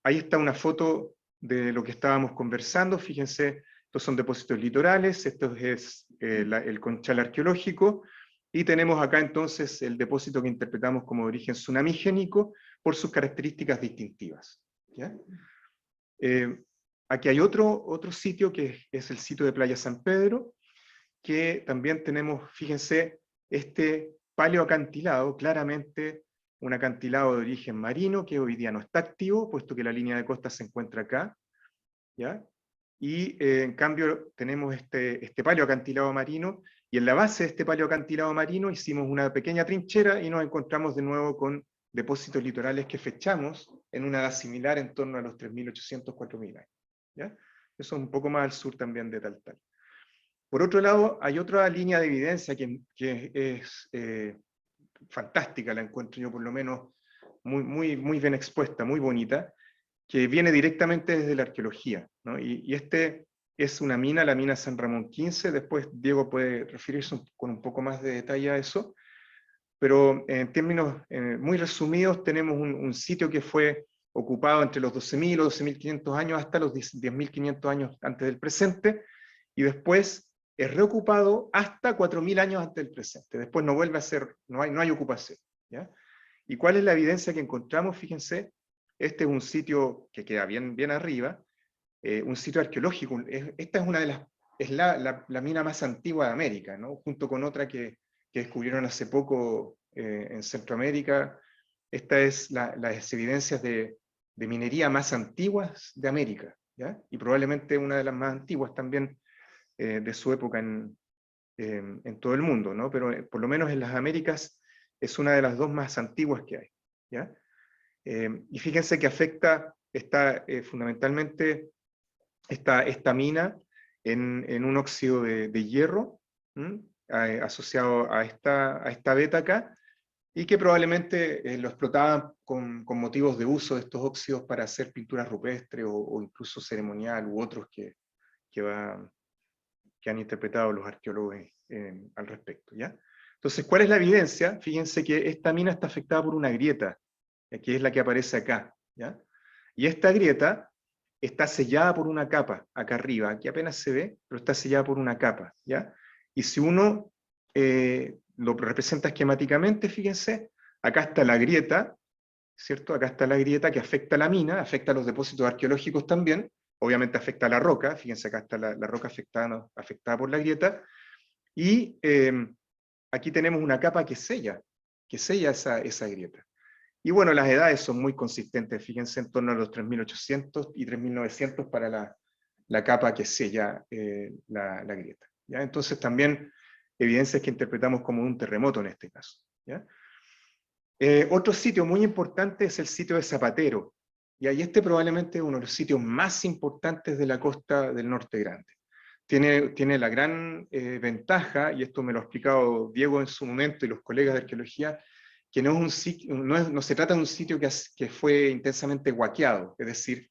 Ahí está una foto de lo que estábamos conversando. Fíjense, estos son depósitos litorales, esto es el Conchal arqueológico, y tenemos acá entonces el depósito que interpretamos como de origen tsunamigénico por sus características distintivas, ¿ya? Aquí hay otro sitio, que es el sitio de Playa San Pedro, que también tenemos, fíjense, este paleoacantilado, claramente un acantilado de origen marino, que hoy día no está activo, puesto que la línea de costa se encuentra acá, ¿ya? Y en cambio tenemos este paleoacantilado marino, y en la base de este paleoacantilado marino hicimos una pequeña trinchera, y nos encontramos de nuevo con depósitos litorales que fechamos en una edad similar, en torno a los 3800, 4000 años, ¿ya? Eso es un poco más al sur también de Taltal. Por otro lado, hay otra línea de evidencia que es fantástica, la encuentro yo por lo menos muy, muy, muy bien expuesta, muy bonita, que viene directamente desde la arqueología, ¿no? Y este es una mina, la mina San Ramón 15, después Diego puede referirse con un poco más de detalle a eso, pero en términos muy resumidos, tenemos un sitio que fue ocupado entre los 12.000 o 12.500 años hasta los 10.500 años antes del presente, y después es reocupado hasta 4.000 años antes del presente. Después no vuelve a ser, no hay ocupación, ¿ya? ¿Y cuál es la evidencia que encontramos? Fíjense, este es un sitio que queda bien, bien arriba, un sitio arqueológico. Esta es una de la mina más antigua de América, ¿no? Junto con otra que descubrieron hace poco en Centroamérica. Esta es las evidencias de minería más antiguas de América, ¿ya? Y probablemente una de las más antiguas también de su época en todo el mundo, ¿no? Pero por lo menos en las Américas es una de las dos más antiguas que hay, ¿ya? Y fíjense que afecta fundamentalmente esta mina en un óxido de hierro, asociado a esta beta acá, y que probablemente lo explotaban con motivos de uso de estos óxidos para hacer pinturas rupestres o incluso ceremonial u otros que han interpretado los arqueólogos al respecto, ¿ya? Entonces, ¿cuál es la evidencia? Fíjense que esta mina está afectada por una grieta, que es la que aparece acá, ¿ya? Y esta grieta está sellada por una capa, acá arriba, aquí apenas se ve, pero está sellada por una capa, ¿ya? Y si uno lo representa esquemáticamente, fíjense, acá está la grieta, ¿cierto? Acá está la grieta que afecta a la mina, afecta a los depósitos arqueológicos también, obviamente afecta a la roca, fíjense acá está la roca afectada por la grieta, y aquí tenemos una capa que sella esa grieta. Y bueno, las edades son muy consistentes, fíjense en torno a los 3.800 y 3.900 para la capa que sella la grieta, ¿ya? Entonces también evidencias que interpretamos como un terremoto en este caso, ¿ya? Otro sitio muy importante es el sitio de Zapatero, y ahí probablemente es uno de los sitios más importantes de la costa del Norte Grande. Tiene la gran ventaja, y esto me lo ha explicado Diego en su momento y los colegas de arqueología, que no se trata de un sitio que fue intensamente huaqueado, es decir,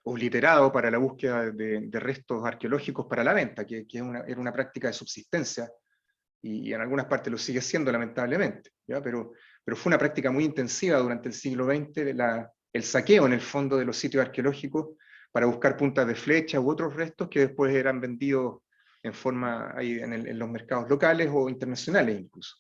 obliterado para la búsqueda de restos arqueológicos para la venta, que era una práctica de subsistencia, y en algunas partes lo sigue siendo lamentablemente, ¿ya? Pero fue una práctica muy intensiva durante el siglo XX, el saqueo en el fondo de los sitios arqueológicos para buscar puntas de flecha u otros restos que después eran vendidos en forma ahí en los mercados locales o internacionales incluso,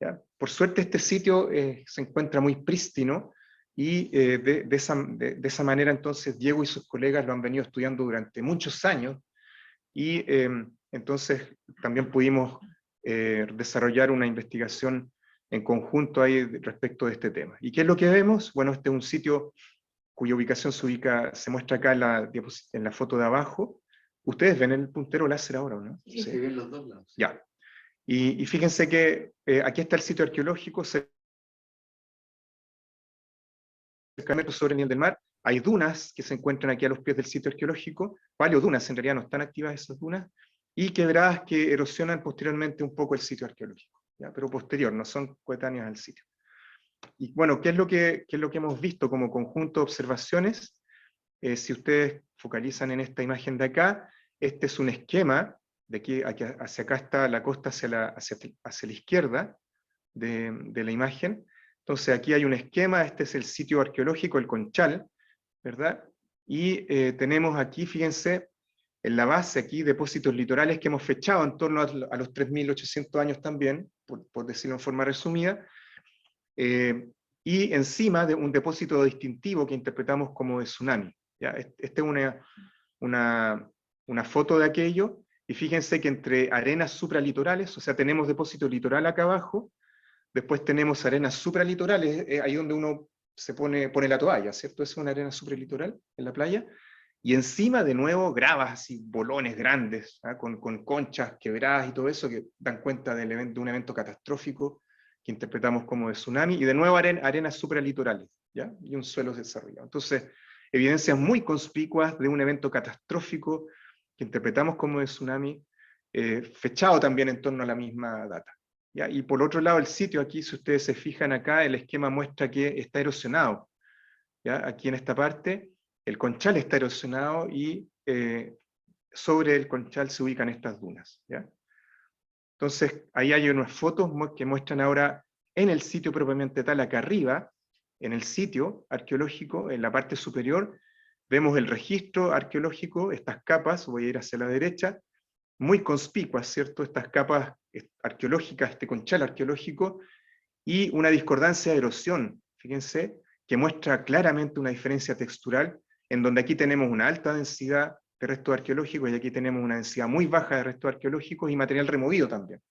¿ya? Por suerte este sitio se encuentra muy prístino, y de esa manera entonces Diego y sus colegas lo han venido estudiando durante muchos años, y entonces también pudimos desarrollar una investigación en conjunto ahí respecto de este tema. ¿Y qué es lo que vemos? Bueno, este es un sitio cuya ubicación se muestra acá en la foto de abajo. ¿Ustedes ven el puntero láser ahora o no? Sí, se ven los dos lados. Ya. Y fíjense que aquí está el sitio arqueológico, cerca de metros sobre el nivel del mar. Hay dunas que se encuentran aquí a los pies del sitio arqueológico, paleodunas, en realidad no están activas esas dunas, y quebradas que erosionan posteriormente un poco el sitio arqueológico, ¿ya? Pero posterior, no son coetáneas al sitio. Y bueno, ¿qué es lo que hemos visto como conjunto de observaciones? Si ustedes focalizan en esta imagen de acá, este es un esquema, de aquí hacia acá está la costa hacia la izquierda de la imagen. Entonces aquí hay un esquema, este es el sitio arqueológico, el Conchal, ¿verdad? Y tenemos aquí, fíjense, en la base aquí, depósitos litorales que hemos fechado en torno a los 3.800 años también, por decirlo en forma resumida, y encima de un depósito distintivo que interpretamos como de tsunami, ¿ya? Esta es una foto de aquello, y fíjense que entre arenas supralitorales, o sea, tenemos depósito litoral acá abajo, después tenemos arenas supralitorales, ahí donde uno pone la toalla, ¿cierto? Es una arena supralitoral en la playa, y encima de nuevo gravas así, bolones grandes, ¿ah? con conchas quebradas y todo eso, que dan cuenta de un evento catastrófico que interpretamos como de tsunami, y de nuevo arenas supralitorales, ¿ya? Y un suelo desarrollado. Entonces, evidencias muy conspicuas de un evento catastrófico que interpretamos como de tsunami, fechado también en torno a la misma data, ¿ya? Y por otro lado, el sitio aquí, si ustedes se fijan acá, el esquema muestra que está erosionado, ¿ya? Aquí en esta parte, el Conchal está erosionado, y sobre el Conchal se ubican estas dunas, ¿ya? Entonces, ahí hay unas fotos que muestran ahora en el sitio propiamente tal, acá arriba, en el sitio arqueológico, en la parte superior, vemos el registro arqueológico, estas capas, voy a ir hacia la derecha, muy conspicuas, ¿cierto? Estas capas arqueológicas, este conchal arqueológico, y una discordancia de erosión, fíjense, que muestra claramente una diferencia textural, en donde aquí tenemos una alta densidad de restos arqueológicos, y aquí tenemos una densidad muy baja de restos arqueológicos y material removido también,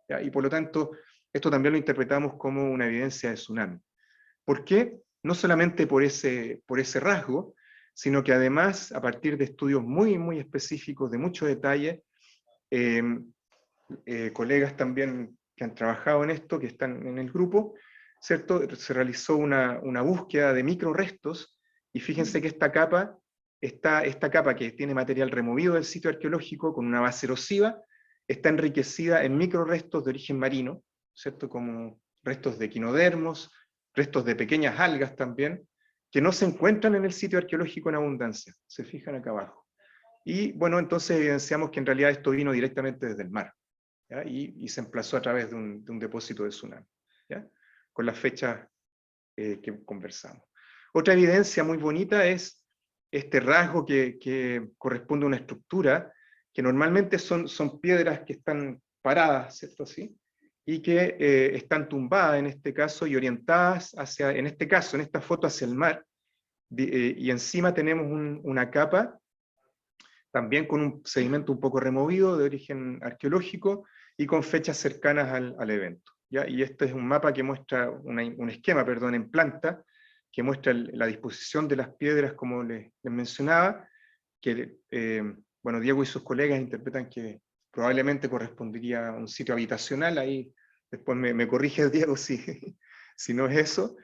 ¿ya? Y por lo tanto, esto también lo interpretamos como una evidencia de tsunami. ¿Por qué? No solamente por ese rasgo, sino que además, a partir de estudios muy, muy específicos, de mucho detalle, colegas también que han trabajado en esto, que están en el grupo, ¿cierto? Se realizó una búsqueda de microrestos, y fíjense que esta capa que tiene material removido del sitio arqueológico con una base erosiva, está enriquecida en microrestos de origen marino, ¿cierto? Como restos de equinodermos, restos de pequeñas algas también, que no se encuentran en el sitio arqueológico en abundancia. Se fijan acá abajo. Y bueno, entonces evidenciamos que en realidad esto vino directamente desde el mar, ¿ya? Y se emplazó a través de un depósito de tsunami, ¿ya? Con las fechas que conversamos. Otra evidencia muy bonita es este rasgo que corresponde a una estructura, que normalmente son piedras que están paradas, ¿cierto? Así, y que están tumbadas en este caso y orientadas hacia, en este caso, en esta foto, hacia el mar, y encima tenemos una capa, también con un sedimento un poco removido de origen arqueológico y con fechas cercanas al evento. ¿Ya? Y este es un mapa que muestra, un esquema, perdón, en planta, que muestra la disposición de las piedras, como les mencionaba, que, bueno, Diego y sus colegas interpretan que probablemente correspondería a un sitio habitacional, ahí después me corrige Diego si no es eso,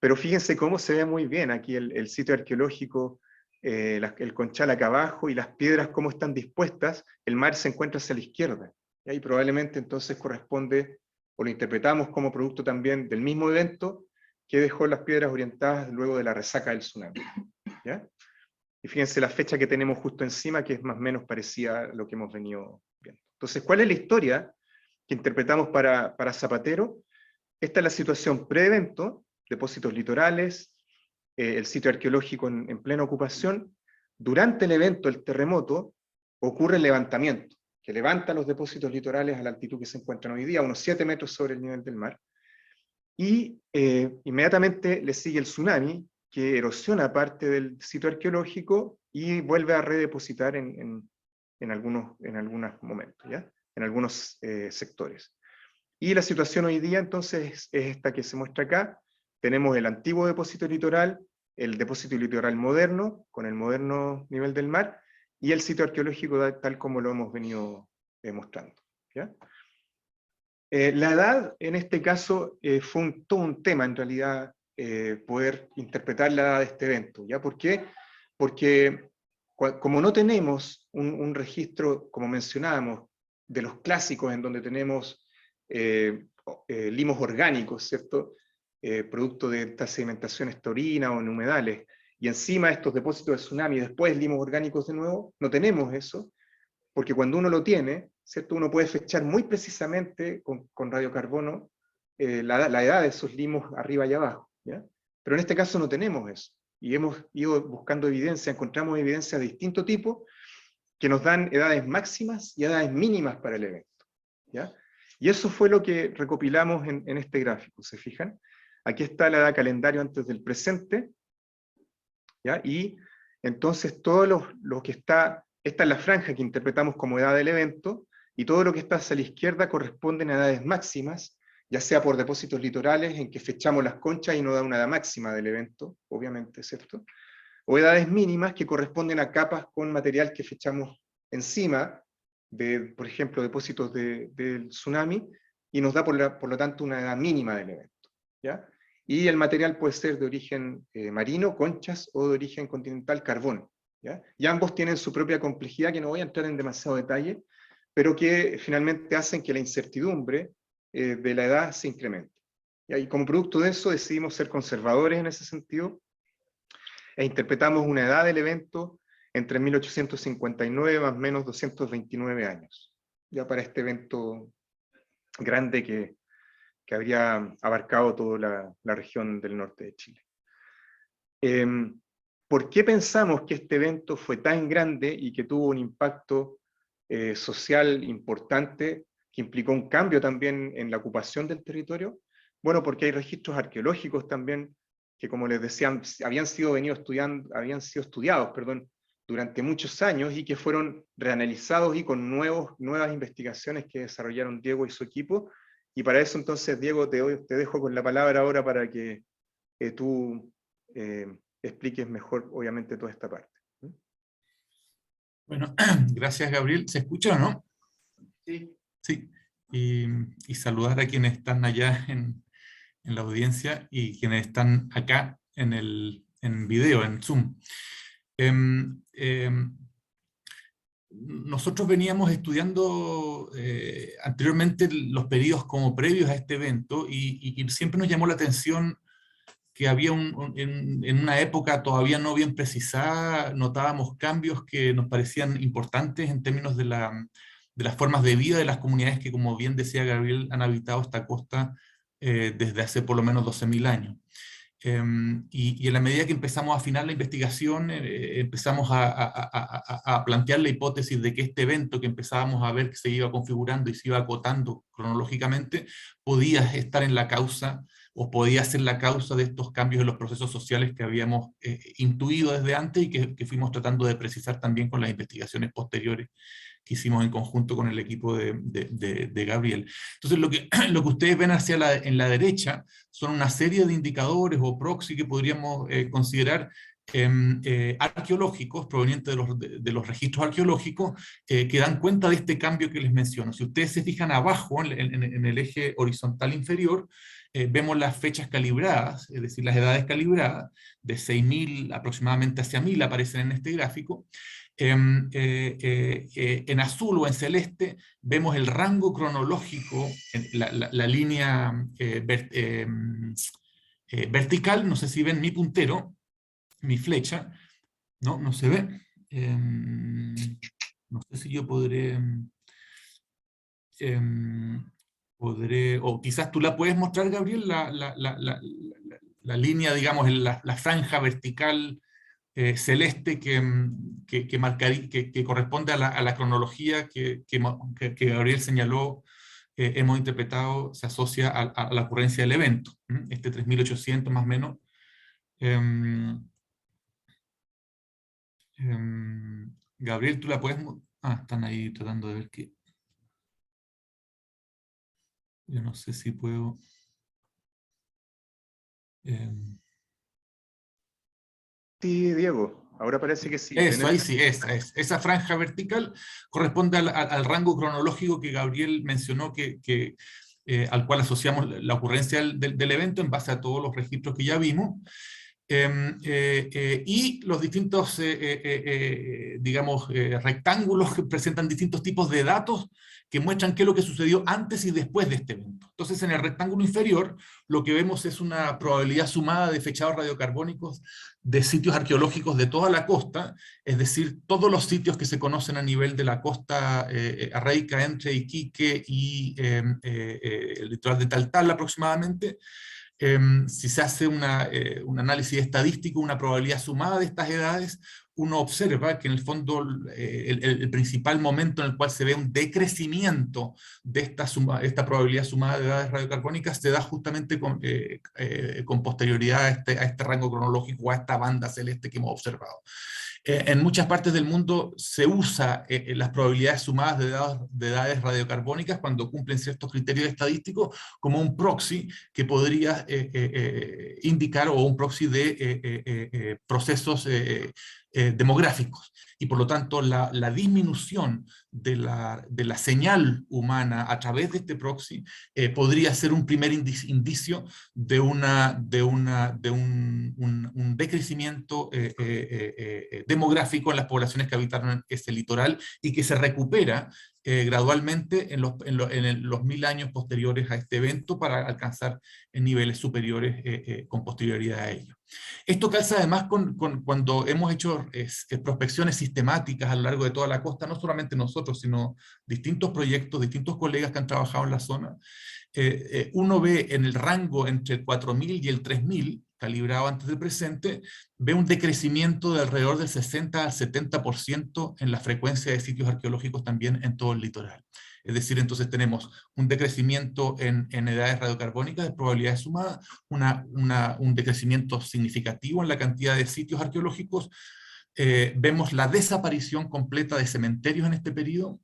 pero fíjense cómo se ve muy bien aquí el sitio arqueológico, el conchal acá abajo, y las piedras cómo están dispuestas. El mar se encuentra hacia la izquierda, y ahí probablemente entonces corresponde, o lo interpretamos como producto también del mismo evento que dejó las piedras orientadas luego de la resaca del tsunami. ¿Ya? Y fíjense la fecha que tenemos justo encima, que es más o menos parecida a lo que hemos venido viendo. Entonces, ¿cuál es la historia que interpretamos para Zapatero? Esta es la situación pre-evento, depósitos litorales, el sitio arqueológico en plena ocupación. Durante el evento, el terremoto, ocurre el levantamiento, que levanta los depósitos litorales a la altitud que se encuentran hoy día, unos 7 metros sobre el nivel del mar. Y inmediatamente le sigue el tsunami, que erosiona parte del sitio arqueológico y vuelve a redepositar en algunos momentos, ¿ya? En algunos sectores. Y la situación hoy día entonces es esta que se muestra acá. Tenemos el antiguo depósito litoral, el depósito litoral moderno, con el moderno nivel del mar, y el sitio arqueológico tal como lo hemos venido mostrando, ¿ya? La edad, en este caso, fue todo un tema, en realidad, poder interpretar la edad de este evento. ¿Ya? ¿Por qué? Porque como no tenemos un registro, como mencionábamos, de los clásicos, en donde tenemos limos orgánicos, ¿cierto? Producto de estas sedimentaciones taurinas o en humedales, y encima estos depósitos de tsunami, y después limos orgánicos de nuevo, no tenemos eso, porque cuando uno lo tiene, ¿cierto? Uno puede fechar muy precisamente con radiocarbono la edad de esos limos arriba y abajo, ¿ya? Pero en este caso no tenemos eso, y hemos ido buscando evidencia, encontramos evidencia de distinto tipo, que nos dan edades máximas y edades mínimas para el evento, ¿ya? Y eso fue lo que recopilamos en este gráfico, ¿se fijan? Aquí está la edad calendario antes del presente, ¿ya? Y entonces todo lo que está, esta es la franja que interpretamos como edad del evento, y todo lo que está hacia la izquierda corresponden a edades máximas, ya sea por depósitos litorales en que fechamos las conchas y nos da una edad máxima del evento, obviamente, ¿cierto? O edades mínimas que corresponden a capas con material que fechamos encima de, por ejemplo, depósitos del tsunami, y nos da por lo tanto una edad mínima del evento, ¿ya? Y el material puede ser de origen marino, conchas, o de origen continental, carbón, ¿ya? Y ambos tienen su propia complejidad, que no voy a entrar en demasiado detalle, pero que finalmente hacen que la incertidumbre de la edad se incremente. ¿Ya? Y como producto de eso decidimos ser conservadores en ese sentido, e interpretamos una edad del evento entre 1859 más o menos 229 años, ya para este evento grande que habría abarcado toda la región del norte de Chile. ¿Por qué pensamos que este evento fue tan grande y que tuvo un impacto social importante, que implicó un cambio también en la ocupación del territorio? Bueno, porque hay registros arqueológicos también que, como les decía, habían sido estudiados durante muchos años, y que fueron reanalizados y con nuevas investigaciones que desarrollaron Diego y su equipo. Y para eso entonces, Diego, te dejo con la palabra ahora para que tú expliques mejor, obviamente, toda esta parte. Bueno, gracias, Gabriel. ¿Se escucha o no? Sí. Sí. Y saludar a quienes están allá en la audiencia y quienes están acá en video, en Zoom. Nosotros veníamos estudiando anteriormente los periodos como previos a este evento, y siempre nos llamó la atención que había en una época todavía no bien precisada, notábamos cambios que nos parecían importantes en términos de las formas de vida de las comunidades que, como bien decía Gabriel, han habitado esta costa desde hace por lo menos 12.000 años. Y en la medida que empezamos a afinar la investigación, empezamos a plantear la hipótesis de que este evento que empezábamos a ver que se iba configurando y se iba acotando cronológicamente, podía estar en la causa, o podía ser la causa de estos cambios en los procesos sociales que habíamos intuido desde antes y que fuimos tratando de precisar también con las investigaciones posteriores que hicimos en conjunto con el equipo de Gabriel. Entonces lo que ustedes ven en la derecha son una serie de indicadores o proxy que podríamos considerar arqueológicos, provenientes de los registros arqueológicos, que dan cuenta de este cambio que les menciono. Si ustedes se fijan abajo, en el eje horizontal inferior, vemos las fechas calibradas, es decir, las edades calibradas, de 6.000 aproximadamente hacia 1.000 aparecen en este gráfico. En azul o en celeste vemos el rango cronológico, la línea vertical, no sé si ven mi puntero, mi flecha, no se ve. No sé si yo podré, o quizás tú la puedes mostrar, Gabriel, la línea, digamos, la franja vertical celeste que corresponde a la cronología que Gabriel señaló, hemos interpretado, se asocia a la ocurrencia del evento, este 3.800 más o menos. Gabriel, tú la puedes... están ahí tratando de ver que... Yo no sé si puedo... Sí, Diego, ahora parece que sí. Eso, ahí sí, esa franja vertical corresponde al rango cronológico que Gabriel mencionó, al cual asociamos la ocurrencia del evento en base a todos los registros que ya vimos. Y los distintos, digamos, rectángulos que presentan distintos tipos de datos que muestran qué es lo que sucedió antes y después de este evento. Entonces, en el rectángulo inferior, lo que vemos es una probabilidad sumada de fechados radiocarbónicos de sitios arqueológicos de toda la costa, es decir, todos los sitios que se conocen a nivel de la costa arreica entre Iquique y el litoral de Taltal aproximadamente. Si se hace un análisis estadístico, una probabilidad sumada de estas edades, uno observa que en el fondo el principal momento en el cual se ve un decrecimiento de esta probabilidad sumada de edades radiocarbónicas se da justamente con posterioridad a este rango cronológico, a esta banda celeste que hemos observado. En muchas partes del mundo se usa las probabilidades sumadas de edades radiocarbónicas cuando cumplen ciertos criterios estadísticos como un proxy que podría indicar, o un proxy de procesos demográficos. Y por lo tanto la disminución de la señal humana a través de este proxy podría ser un primer indicio de un decrecimiento demográfico en las poblaciones que habitaron ese litoral y que se recupera gradualmente en los 1000 años posteriores a este evento para alcanzar niveles superiores con posterioridad a ello. Esto calza además cuando hemos hecho prospecciones sistemáticas a lo largo de toda la costa, no solamente nosotros, sino distintos proyectos, distintos colegas que han trabajado en la zona. Uno ve en el rango entre el 4000 y el 3000, calibrado antes del presente, ve un decrecimiento de alrededor del 60 al 70% en la frecuencia de sitios arqueológicos también en todo el litoral. Es decir, entonces tenemos un decrecimiento en edades radiocarbónicas de probabilidades sumadas, un decrecimiento significativo en la cantidad de sitios arqueológicos, vemos la desaparición completa de cementerios en este periodo.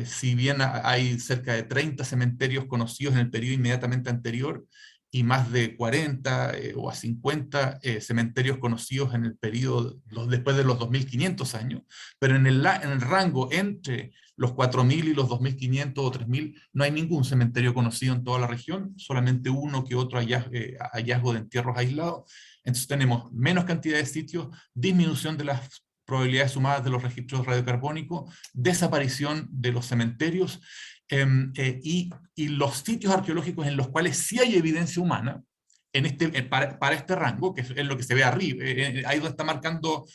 Si bien hay cerca de 30 cementerios conocidos en el periodo inmediatamente anterior, y más de 40 o a 50 cementerios conocidos en el periodo después de los 2500 años, pero en el rango entre los 4000 y los 2500 o 3000 no hay ningún cementerio conocido en toda la región, solamente uno que otro hallazgo de entierros aislados. Entonces tenemos menos cantidad de sitios, disminución de las probabilidades sumadas de los registros radiocarbónicos, desaparición de los cementerios, y los sitios arqueológicos en los cuales sí hay evidencia humana, para este rango, que es lo que se ve arriba, ahí donde está marcando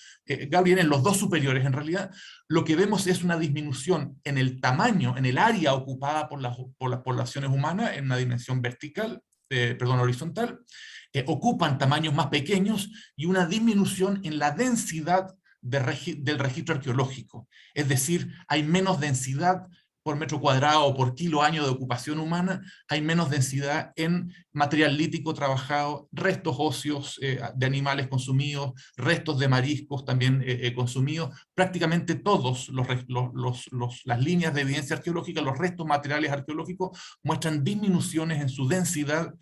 Gabriel, en los dos superiores en realidad, lo que vemos es una disminución en el tamaño, en el área ocupada por las poblaciones humanas, en una dimensión horizontal, ocupan tamaños más pequeños y una disminución en la densidad del registro arqueológico. Es decir, hay menos densidad por metro cuadrado o por kilo año de ocupación humana, hay menos densidad en material lítico trabajado, restos óseos de animales consumidos, restos de mariscos también consumidos. Prácticamente todos las líneas de evidencia arqueológica, los restos materiales arqueológicos muestran disminuciones en su densidad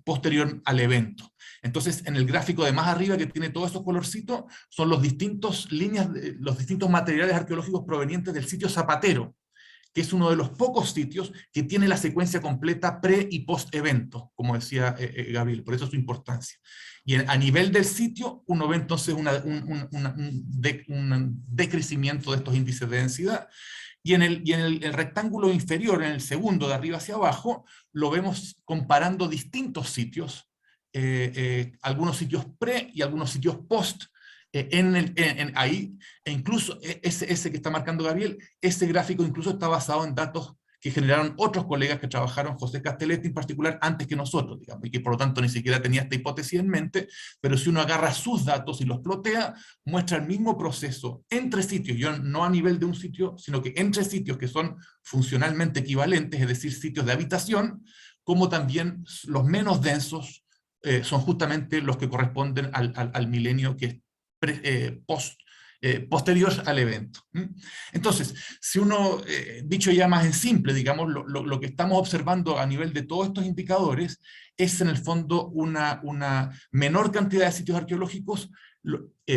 posterior al evento. Entonces, en el gráfico de más arriba, que tiene todos esos colorcitos, son los distintos materiales arqueológicos provenientes del sitio Zapatero, que es uno de los pocos sitios que tiene la secuencia completa pre- y post-evento, como decía Gabriel, por eso su importancia. Y a nivel del sitio, uno ve entonces un decrecimiento de estos índices de densidad. Y en el rectángulo inferior, en el segundo, de arriba hacia abajo, lo vemos comparando distintos sitios, algunos sitios pre y algunos sitios post, ahí, e incluso ese que está marcando Gabriel, ese gráfico incluso está basado en datos que generaron otros colegas que trabajaron, José Castelletti en particular, antes que nosotros, digamos, y que por lo tanto ni siquiera tenía esta hipótesis en mente, pero si uno agarra sus datos y los plotea, muestra el mismo proceso entre sitios, no a nivel de un sitio, sino que entre sitios que son funcionalmente equivalentes, es decir, sitios de habitación, como también los menos densos son justamente los que corresponden al milenio que es posterior al evento. Entonces, si uno, dicho ya más en simple, digamos, lo que estamos observando a nivel de todos estos indicadores es en el fondo una menor cantidad de sitios arqueológicos,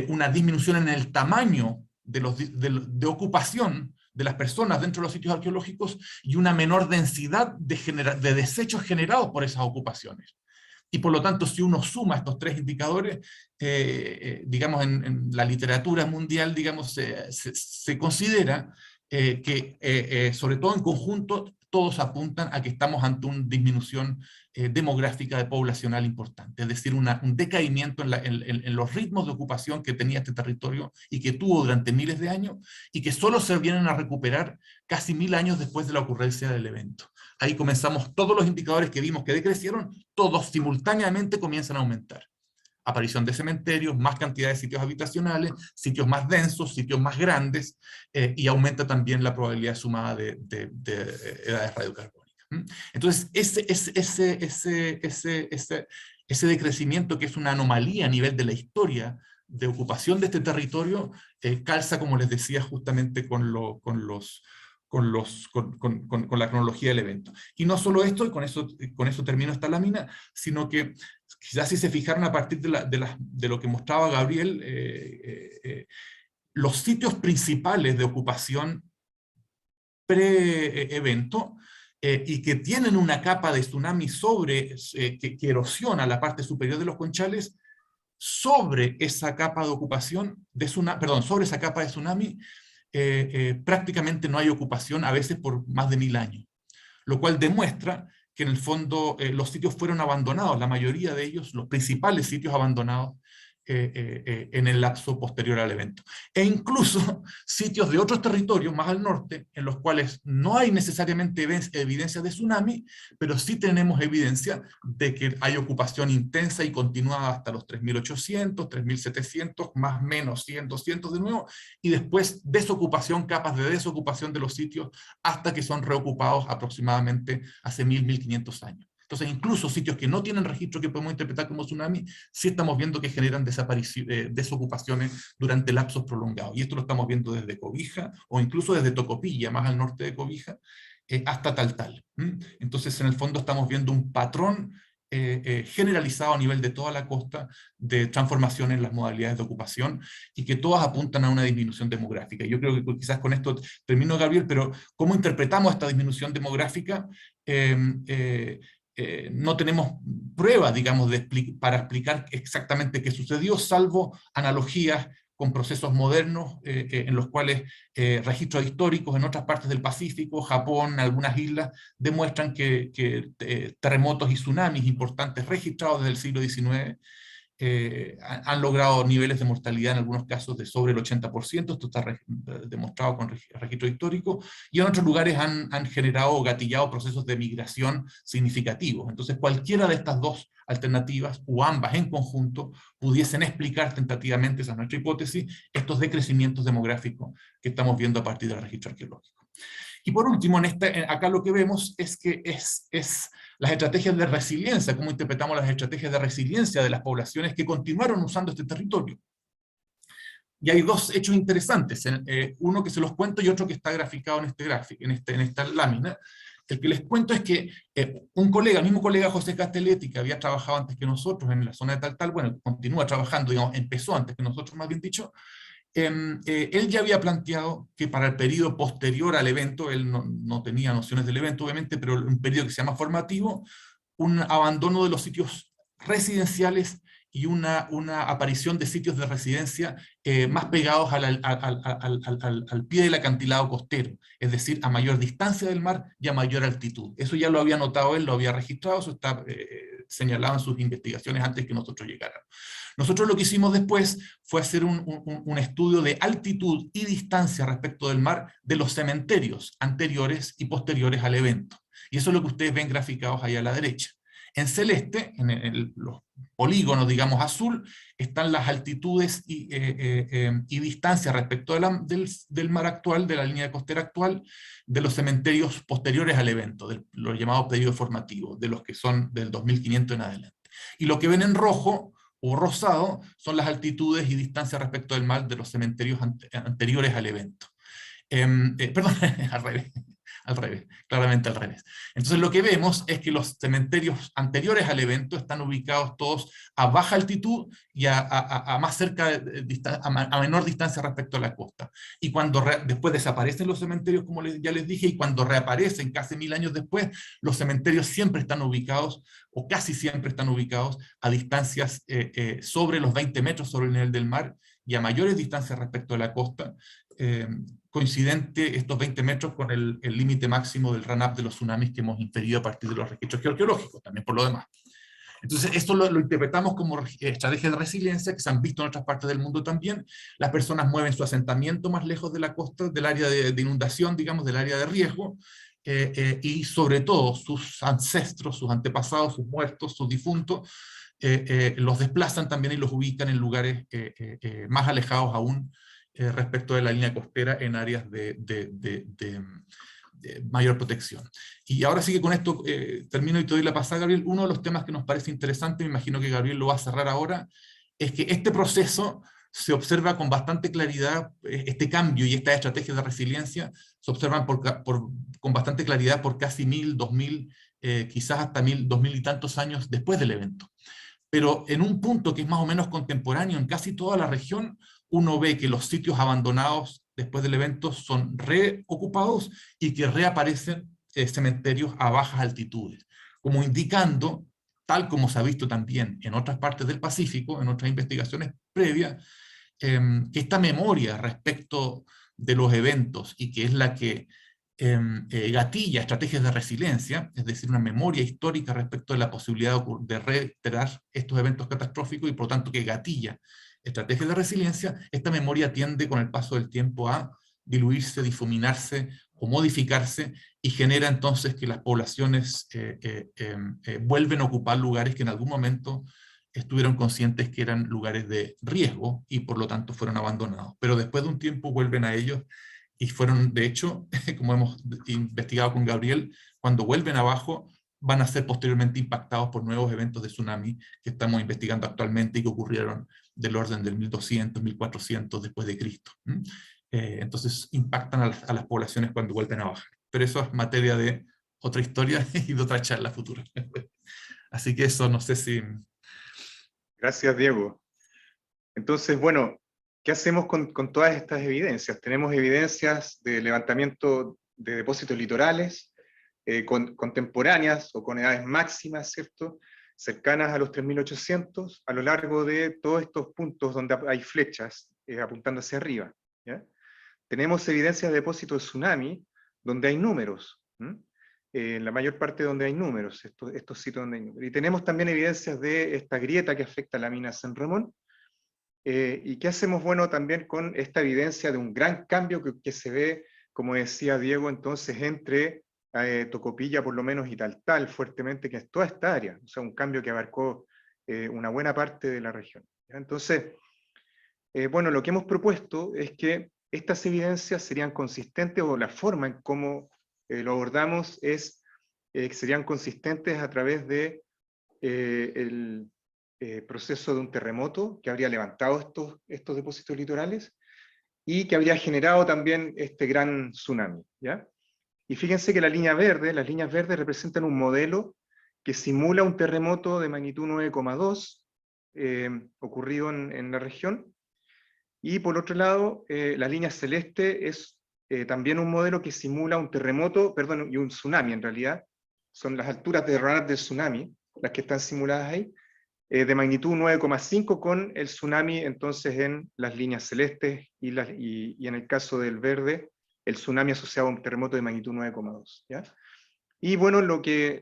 una disminución en el tamaño de ocupación de las personas dentro de los sitios arqueológicos y una menor densidad de desechos generados por esas ocupaciones. Y por lo tanto, si uno suma estos tres indicadores, digamos, en la literatura mundial, digamos, se considera que, sobre todo en conjunto, todos apuntan a que estamos ante una disminución demográfica poblacional importante, es decir, un decaimiento en los ritmos de ocupación que tenía este territorio y que tuvo durante miles de años, y que solo se vienen a recuperar casi 1000 años después de la ocurrencia del evento. Ahí comenzamos, todos los indicadores que vimos que decrecieron, todos simultáneamente comienzan a aumentar. Aparición de cementerios, más cantidad de sitios habitacionales, sitios más densos, sitios más grandes, y aumenta también la probabilidad sumada de edades radiocarbónicas. Entonces, ese decrecimiento, que es una anomalía a nivel de la historia de ocupación de este territorio, calza, como les decía, justamente con la cronología del evento. Y no solo esto, y con eso termino esta lámina, sino que quizás si se fijaron a partir de lo que mostraba Gabriel, los sitios principales de ocupación pre-evento, y que tienen una capa de tsunami que erosiona la parte superior de los conchales, sobre esa capa de ocupación, sobre esa capa de tsunami, prácticamente no hay ocupación, a veces por más de 1000 años, lo cual demuestra que en el fondo los sitios fueron abandonados, la mayoría de ellos, los principales sitios abandonados en el lapso posterior al evento. E incluso sitios de otros territorios más al norte, en los cuales no hay necesariamente evidencia de tsunami, pero sí tenemos evidencia de que hay ocupación intensa y continuada hasta los 3800, 3700, más o menos 100, 200 de nuevo, y después desocupación, capas de desocupación de los sitios, hasta que son reocupados aproximadamente hace 1000, 1500 años. Entonces, incluso sitios que no tienen registro que podemos interpretar como tsunami, sí estamos viendo que generan desocupaciones durante lapsos prolongados. Y esto lo estamos viendo desde Cobija, o incluso desde Tocopilla, más al norte de Cobija, hasta Taltal. Entonces, en el fondo estamos viendo un patrón generalizado a nivel de toda la costa de transformación en las modalidades de ocupación, y que todas apuntan a una disminución demográfica. Yo creo que quizás con esto termino, Gabriel, pero ¿cómo interpretamos esta disminución demográfica? No tenemos pruebas, digamos, para explicar exactamente qué sucedió, salvo analogías con procesos modernos en los cuales registros históricos en otras partes del Pacífico, Japón, algunas islas, demuestran que terremotos y tsunamis importantes registrados desde el siglo XIX han logrado niveles de mortalidad en algunos casos de sobre el 80%, esto está demostrado con registro histórico, y en otros lugares han generado o gatillado procesos de migración significativos. Entonces cualquiera de estas dos alternativas, o ambas en conjunto, pudiesen explicar tentativamente, esa es nuestra hipótesis, estos decrecimientos demográficos que estamos viendo a partir del registro arqueológico. Y por último, acá lo que vemos es que es las estrategias de resiliencia, cómo interpretamos las estrategias de resiliencia de las poblaciones que continuaron usando este territorio. Y hay dos hechos interesantes, uno que se los cuento y otro que está graficado en este gráfico, en esta lámina. El que les cuento es que un colega, el mismo colega José Castelletti, que había trabajado antes que nosotros en la zona de Taltal, bueno, continúa trabajando, digamos, empezó antes que nosotros, más bien dicho, él ya había planteado que para el periodo posterior al evento, él no tenía nociones del evento obviamente, pero un periodo que se llama formativo, un abandono de los sitios residenciales y una aparición de sitios de residencia más pegados al pie del acantilado costero, es decir, a mayor distancia del mar y a mayor altitud. Eso ya lo había notado él, lo había registrado, eso está señalado en sus investigaciones antes que nosotros llegáramos. Nosotros lo que hicimos después fue hacer un estudio de altitud y distancia respecto del mar de los cementerios anteriores y posteriores al evento. Y eso es lo que ustedes ven graficados ahí a la derecha. En celeste, en los polígonos, digamos, azul, están las altitudes y distancias respecto del mar actual, de la línea costera actual, de los cementerios posteriores al evento, de los llamados periodos formativos, de los que son del 2500 en adelante. Y lo que ven en rojo o rosado son las altitudes y distancias respecto del mar de los cementerios anteriores al evento. Perdón, al revés, claramente al revés. Entonces lo que vemos es que los cementerios anteriores al evento están ubicados todos a baja altitud y a más cerca, a menor distancia respecto a la costa. Y cuando después desaparecen los cementerios, como ya les dije, y cuando reaparecen casi 1000 años después, los cementerios siempre están ubicados, o casi siempre están ubicados, a distancias sobre los 20 metros sobre el nivel del mar, y a mayores distancias respecto a la costa, coincidente estos 20 metros con el límite máximo del run-up de los tsunamis que hemos inferido a partir de los registros geológicos, también por lo demás. Entonces, esto lo interpretamos como estrategias de resiliencia que se han visto en otras partes del mundo también. Las personas mueven su asentamiento más lejos de la costa, del área de inundación, digamos, del área de riesgo, y sobre todo sus ancestros, sus antepasados, sus muertos, sus difuntos, los desplazan también y los ubican en lugares más alejados aún respecto de la línea costera en áreas de mayor protección. Y ahora sí que con esto termino y te doy la pasada, Gabriel. Uno de los temas que nos parece interesante, me imagino que Gabriel lo va a cerrar ahora, es que este proceso se observa con bastante claridad, este cambio y esta estrategia de resiliencia se observan con bastante claridad por casi 1000, 2000, quizás hasta 1000, 2000 y tantos años después del evento. Pero en un punto que es más o menos contemporáneo en casi toda la región, uno ve que los sitios abandonados después del evento son reocupados y que reaparecen cementerios a bajas altitudes, como indicando, tal como se ha visto también en otras partes del Pacífico, en otras investigaciones previas, que esta memoria respecto de los eventos y que es la que gatilla estrategias de resiliencia, es decir, una memoria histórica respecto de la posibilidad de reiterar estos eventos catastróficos y por lo tanto que gatilla estrategias de resiliencia, esta memoria tiende con el paso del tiempo a diluirse, difuminarse o modificarse y genera entonces que las poblaciones vuelven a ocupar lugares que en algún momento estuvieron conscientes que eran lugares de riesgo y por lo tanto fueron abandonados. Pero después de un tiempo vuelven a ellos y fueron, de hecho, como hemos investigado con Gabriel, cuando vuelven abajo van a ser posteriormente impactados por nuevos eventos de tsunami que estamos investigando actualmente y que ocurrieron del orden del 1200, 1400 después de Cristo. Entonces impactan a las poblaciones cuando vuelven a bajar. Pero eso es materia de otra historia y de otra charla futura. Así que eso, no sé si... Gracias, Diego. Entonces, bueno, ¿qué hacemos con todas estas evidencias? Tenemos evidencias de levantamiento de depósitos litorales, contemporáneas o con edades máximas, ¿cierto?, cercanas a los 3800, a lo largo de todos estos puntos donde hay flechas apuntando hacia arriba, ¿ya? Tenemos evidencias de depósitos de tsunami, donde hay números, en la mayor parte donde hay números, estos sitios donde hay números. Y tenemos también evidencias de esta grieta que afecta a la mina San Ramón. ¿Y qué hacemos? Bueno, también con esta evidencia de un gran cambio que se ve, como decía Diego, entonces entre Tocopilla por lo menos y Taltal fuertemente, que es toda esta área, o sea, un cambio que abarcó una buena parte de la región. ¿Ya? Entonces, bueno, lo que hemos propuesto es que estas evidencias serían consistentes, o la forma en cómo lo abordamos es, serían consistentes a través de el proceso de un terremoto que habría levantado estos depósitos litorales y que habría generado también este gran tsunami, ¿ya? Y fíjense que las líneas verdes representan un modelo que simula un terremoto de magnitud 9,2 ocurrido en la región, y por otro lado, la línea celeste es también un modelo que simula un terremoto, perdón, y un tsunami en realidad, son las alturas de radar del tsunami, las que están simuladas ahí, de magnitud 9,5 con el tsunami entonces en las líneas celestes y en el caso del verde, el tsunami asociado a un terremoto de magnitud 9,2. ¿Ya? Y bueno, lo que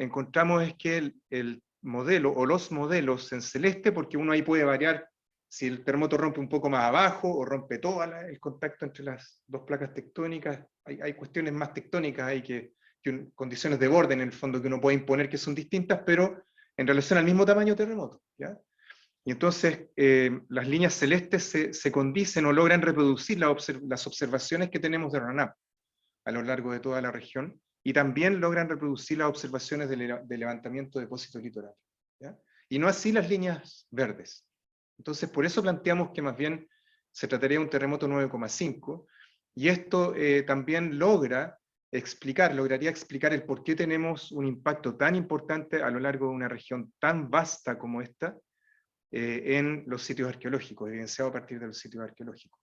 encontramos es que el modelo o los modelos en celeste, porque uno ahí puede variar si el terremoto rompe un poco más abajo o rompe todo el contacto entre las dos placas tectónicas, hay cuestiones más tectónicas, hay condiciones de borde en el fondo que uno puede imponer que son distintas, pero en relación al mismo tamaño terremoto, ¿ya? Y entonces las líneas celestes se condicen o logran reproducir las observaciones que tenemos de RANAP a lo largo de toda la región, y también logran reproducir las observaciones de levantamiento de depósitos litorales, ¿ya? Y no así las líneas verdes. Entonces por eso planteamos que más bien se trataría de un terremoto 9,5, y esto también lograría explicar el por qué tenemos un impacto tan importante a lo largo de una región tan vasta como esta en los sitios arqueológicos, evidenciado a partir de los sitios arqueológicos.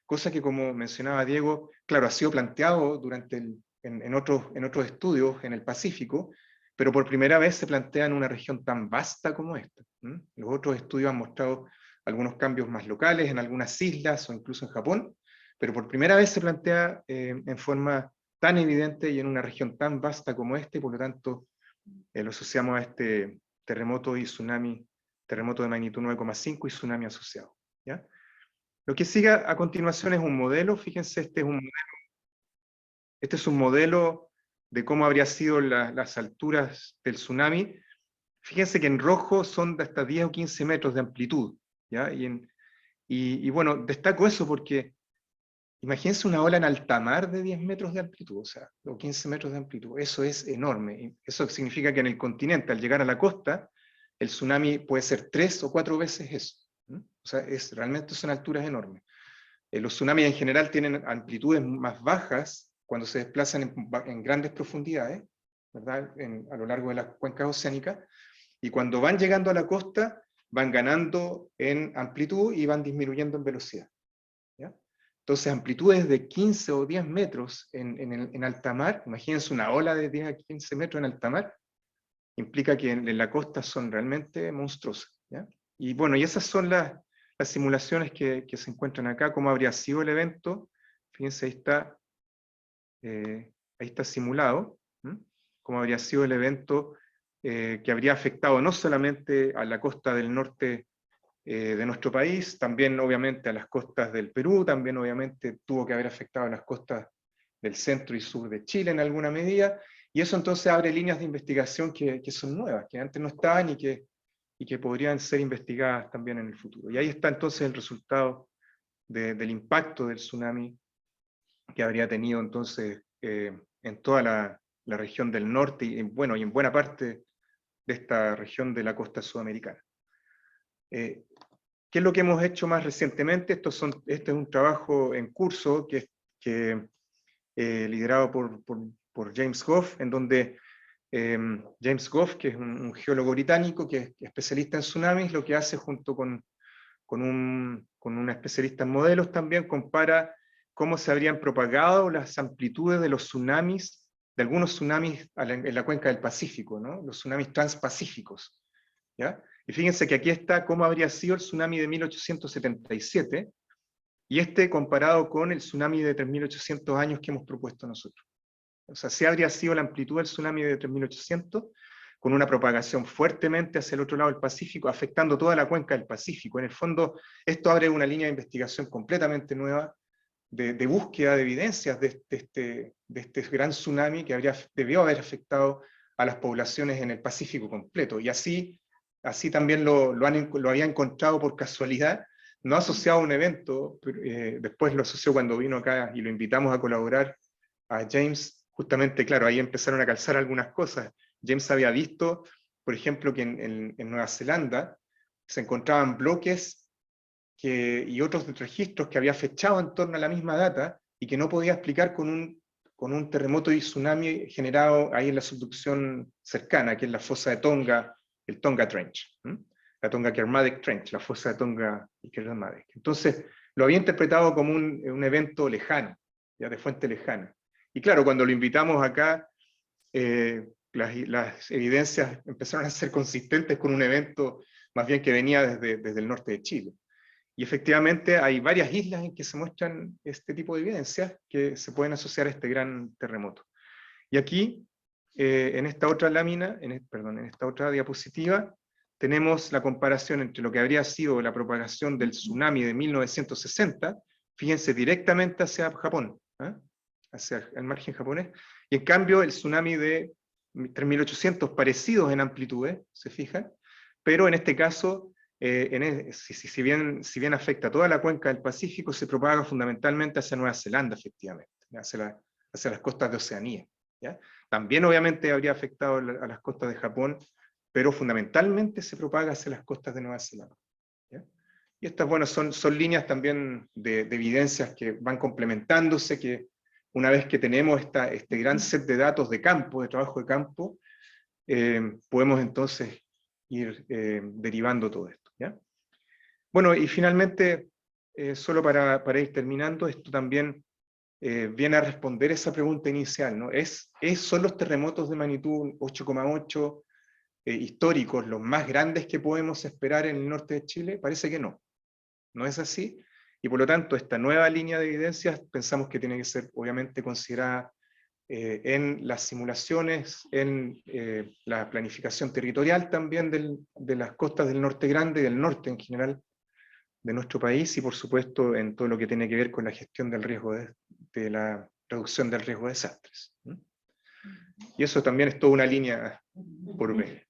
Cosa que, como mencionaba Diego, claro, ha sido planteado en otros estudios en el Pacífico, pero por primera vez se plantea en una región tan vasta como esta. Los otros estudios han mostrado algunos cambios más locales en algunas islas o incluso en Japón, pero por primera vez se plantea en forma tan evidente y en una región tan vasta como esta, y por lo tanto lo asociamos a este terremoto y tsunami, terremoto de magnitud 9,5 y tsunami asociado, ¿ya? Lo que sigue a continuación es un modelo. Fíjense, este es un modelo de cómo habría sido las alturas del tsunami. Fíjense que en rojo son de hasta 10 o 15 metros de amplitud, ¿ya? Y bueno, destaco eso porque imagínense una ola en alta mar de 10 metros de amplitud, o sea, o 15 metros de amplitud. Eso es enorme. Eso significa que en el continente, al llegar a la costa, el tsunami puede ser 3 o 4 veces eso. O sea, realmente son alturas enormes. Los tsunamis en general tienen amplitudes más bajas cuando se desplazan en grandes profundidades, ¿verdad? A lo largo de las cuencas oceánicas, y cuando van llegando a la costa, van ganando en amplitud y van disminuyendo en velocidad, ¿ya? Entonces, amplitudes de 15 o 10 metros en alta mar, imagínense una ola de 10 a 15 metros en alta mar, implica que en la costa son realmente monstruosas, ¿ya? Y bueno, y esas son las simulaciones que se encuentran acá, cómo habría sido el evento. Fíjense, ahí está simulado, cómo habría sido el evento que habría afectado no solamente a la costa del norte de nuestro país, también obviamente a las costas del Perú, también obviamente tuvo que haber afectado a las costas del centro y sur de Chile en alguna medida, y eso entonces abre líneas de investigación que son nuevas, que antes no estaban y que podrían ser investigadas también en el futuro. Y ahí está entonces el resultado del impacto del tsunami que habría tenido entonces en toda la región del norte y bueno, y en buena parte de esta región de la costa sudamericana. ¿Qué es lo que hemos hecho más recientemente? Este es un trabajo en curso liderado por James Goff, en donde James Goff, que es un geólogo británico que es especialista en tsunamis, lo que hace junto con una especialista en modelos también, compara cómo se habrían propagado las amplitudes de los tsunamis, de algunos tsunamis en la cuenca del Pacífico, ¿no? Los tsunamis transpacíficos, ¿ya? Y fíjense que aquí está cómo habría sido el tsunami de 1877, y comparado con el tsunami de 3.800 años que hemos propuesto nosotros. O sea, sí habría sido la amplitud del tsunami de 3.800, con una propagación fuertemente hacia el otro lado del Pacífico, afectando toda la cuenca del Pacífico. En el fondo, esto abre una línea de investigación completamente nueva, de búsqueda de evidencias de este gran tsunami que debió haber afectado a las poblaciones en el Pacífico completo. Y así también lo había encontrado por casualidad, no asociado a un evento, después lo asoció cuando vino acá y lo invitamos a colaborar a James. Justamente, claro, ahí empezaron a calzar algunas cosas. James había visto, por ejemplo, que en Nueva Zelanda se encontraban bloques y otros registros que había fechado en torno a la misma data y que no podía explicar con un terremoto y tsunami generado ahí en la subducción cercana, que es la fosa de Tonga, el Tonga Trench, la Tonga Kermadec Trench, la fosa de Tonga y Kermadec. Entonces, lo había interpretado como un evento lejano, ya de fuente lejana. Y claro, cuando lo invitamos acá, las evidencias empezaron a ser consistentes con un evento más bien que venía desde el norte de Chile. Y efectivamente hay varias islas en que se muestran este tipo de evidencias que se pueden asociar a este gran terremoto. Y aquí, en esta otra lámina, en esta otra diapositiva, tenemos la comparación entre lo que habría sido la propagación del tsunami de 1960, fíjense directamente hacia Japón, hacia el margen japonés, y en cambio el tsunami de 3.800 parecidos en amplitudes, se fijan, pero en este caso, si bien afecta toda la cuenca del Pacífico, se propaga fundamentalmente hacia Nueva Zelanda, efectivamente, hacia las costas de Oceanía, ¿ya? También obviamente habría afectado a las costas de Japón, pero fundamentalmente se propaga hacia las costas de Nueva Zelanda, ¿ya? Y estas, bueno, son líneas también de evidencias que van complementándose, que una vez que tenemos este gran set de datos de campo, de trabajo de campo, podemos entonces ir derivando todo esto, ¿ya? Bueno, y finalmente, solo para ir terminando, esto también viene a responder esa pregunta inicial, ¿no? ¿Son los terremotos de magnitud 8,8 históricos los más grandes que podemos esperar en el norte de Chile? Parece que no. No es así, y por lo tanto esta nueva línea de evidencias pensamos que tiene que ser obviamente considerada en las simulaciones, en la planificación territorial también de las costas del norte grande y del norte en general de nuestro país, y por supuesto en todo lo que tiene que ver con la gestión del riesgo de la reducción del riesgo de desastres. Y eso también es toda una línea por ver.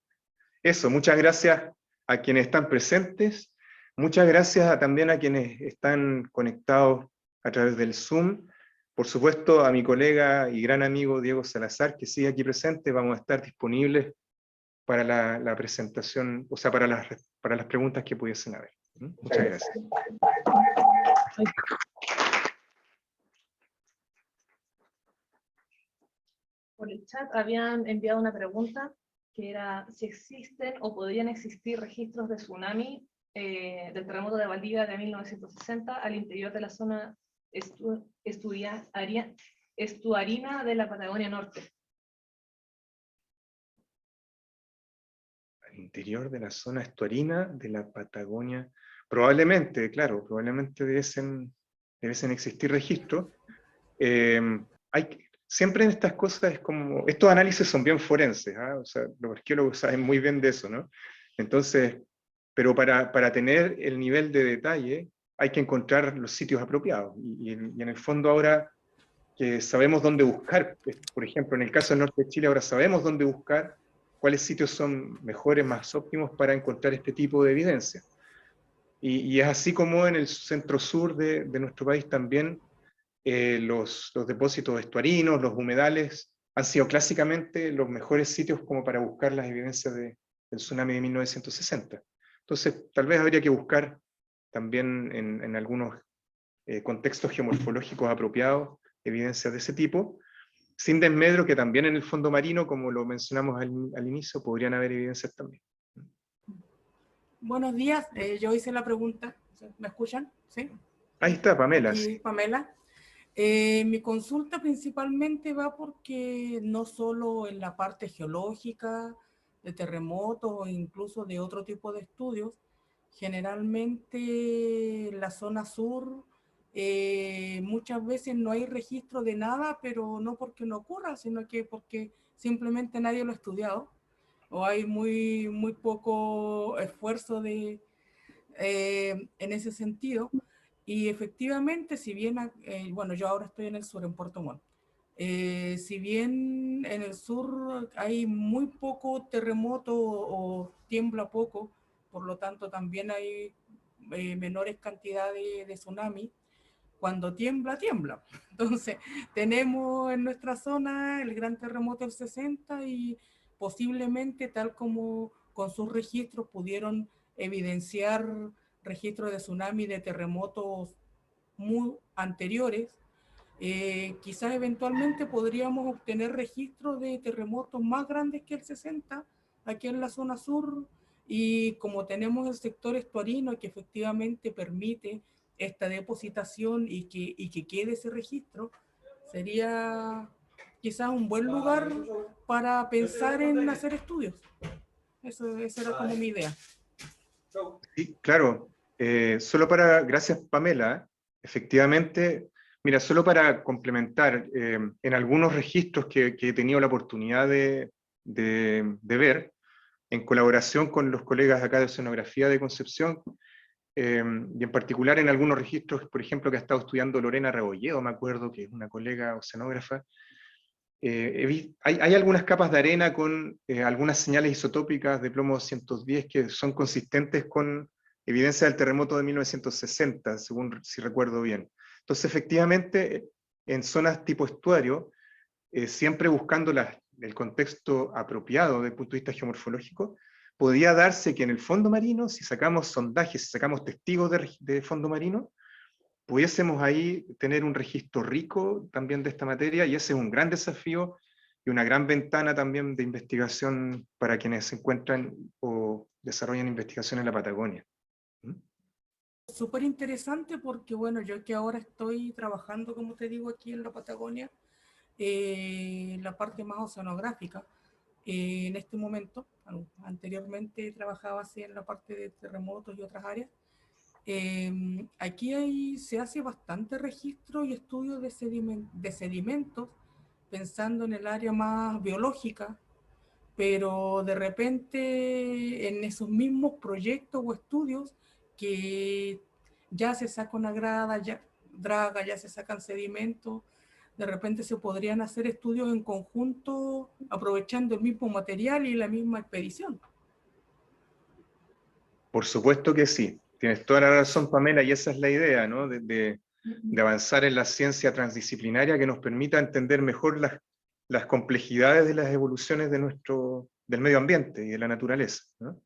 Eso, muchas gracias a quienes están presentes. Muchas gracias también a quienes están conectados a través del Zoom. Por supuesto, a mi colega y gran amigo Diego Salazar, que sigue aquí presente. Vamos a estar disponibles para la presentación, o sea, para las preguntas que pudiesen haber. Muchas gracias. Por el chat habían enviado una pregunta que era si existen o podrían existir registros de tsunami del terremoto de Valdivia de 1960 al interior de la zona estuarina de la Patagonia Norte. Al interior de la zona estuarina de la Patagonia, probablemente, claro, probablemente debiesen existir registros. Siempre en estas cosas es como, estos análisis son bien forenses, o sea, los arqueólogos saben muy bien de eso, ¿no? Entonces, pero para tener el nivel de detalle hay que encontrar los sitios apropiados, y en el fondo ahora que sabemos dónde buscar, por ejemplo, en el caso del norte de Chile ahora sabemos dónde buscar, cuáles sitios son mejores, más óptimos para encontrar este tipo de evidencia. Y es así como en el centro-sur de nuestro país también los depósitos estuarinos, los humedales, han sido clásicamente los mejores sitios como para buscar las evidencias del tsunami de 1960. Entonces, tal vez habría que buscar también en algunos contextos geomorfológicos apropiados evidencias de ese tipo, sin desmedro que también en el fondo marino, como lo mencionamos al inicio, podrían haber evidencias también. Buenos días, yo hice la pregunta, ¿me escuchan? ¿Sí? Ahí está, Pamela. Aquí, Sí. Pamela. Mi consulta principalmente va porque no solo en la parte geológica, de terremotos o incluso de otro tipo de estudios, generalmente la zona sur muchas veces no hay registro de nada, pero no porque no ocurra, sino que porque simplemente nadie lo ha estudiado, o hay muy poco esfuerzo en ese sentido. Y efectivamente, si bien, bueno, yo ahora estoy en el sur, en Puerto Montt, si bien en el sur hay muy poco terremoto o tiembla poco, por lo tanto también hay menores cantidades de tsunami, cuando tiembla, tiembla. Entonces, tenemos en nuestra zona el gran terremoto del 60 y posiblemente, tal como con sus registros pudieron evidenciar registros de tsunami, de terremotos muy anteriores, quizás eventualmente podríamos obtener registros de terremotos más grandes que el 60 aquí en la zona sur, y como tenemos el sector estuarino que efectivamente permite esta depositación y que quede ese registro, sería quizás un buen lugar para pensar en hacer estudios. Esa era como mi idea. Sí, claro. Gracias Pamela, efectivamente, mira, solo para complementar, en algunos registros que he tenido la oportunidad de ver, en colaboración con los colegas acá de Oceanografía de Concepción, y en particular en algunos registros, por ejemplo, que ha estado estudiando Lorena Rebolledo, me acuerdo, que es una colega oceanógrafa, hay algunas capas de arena con algunas señales isotópicas de plomo 210 que son consistentes con evidencia del terremoto de 1960, según si recuerdo bien. Entonces, efectivamente, en zonas tipo estuario, siempre buscando el contexto apropiado desde el punto de vista geomorfológico, podría darse que en el fondo marino, si sacamos sondajes, si sacamos testigos de fondo marino, pudiésemos ahí tener un registro rico también de esta materia, y ese es un gran desafío y una gran ventana también de investigación para quienes se encuentran o desarrollan investigación en la Patagonia. Súper interesante porque, bueno, yo que ahora estoy trabajando, como te digo, aquí en la Patagonia, la parte más oceanográfica, en este momento, anteriormente trabajaba así en la parte de terremotos y otras áreas. Aquí se hace bastante registro y estudio de sedimentos, pensando en el área más biológica, pero de repente en esos mismos proyectos o estudios que ya se saca una draga, ya se sacan sedimentos, de repente se podrían hacer estudios en conjunto aprovechando el mismo material y la misma expedición. Por supuesto que sí, tienes toda la razón, Pamela, y esa es la idea, ¿no? de avanzar en la ciencia transdisciplinaria que nos permita entender mejor las complejidades de las evoluciones del medio ambiente y de la naturaleza, ¿no?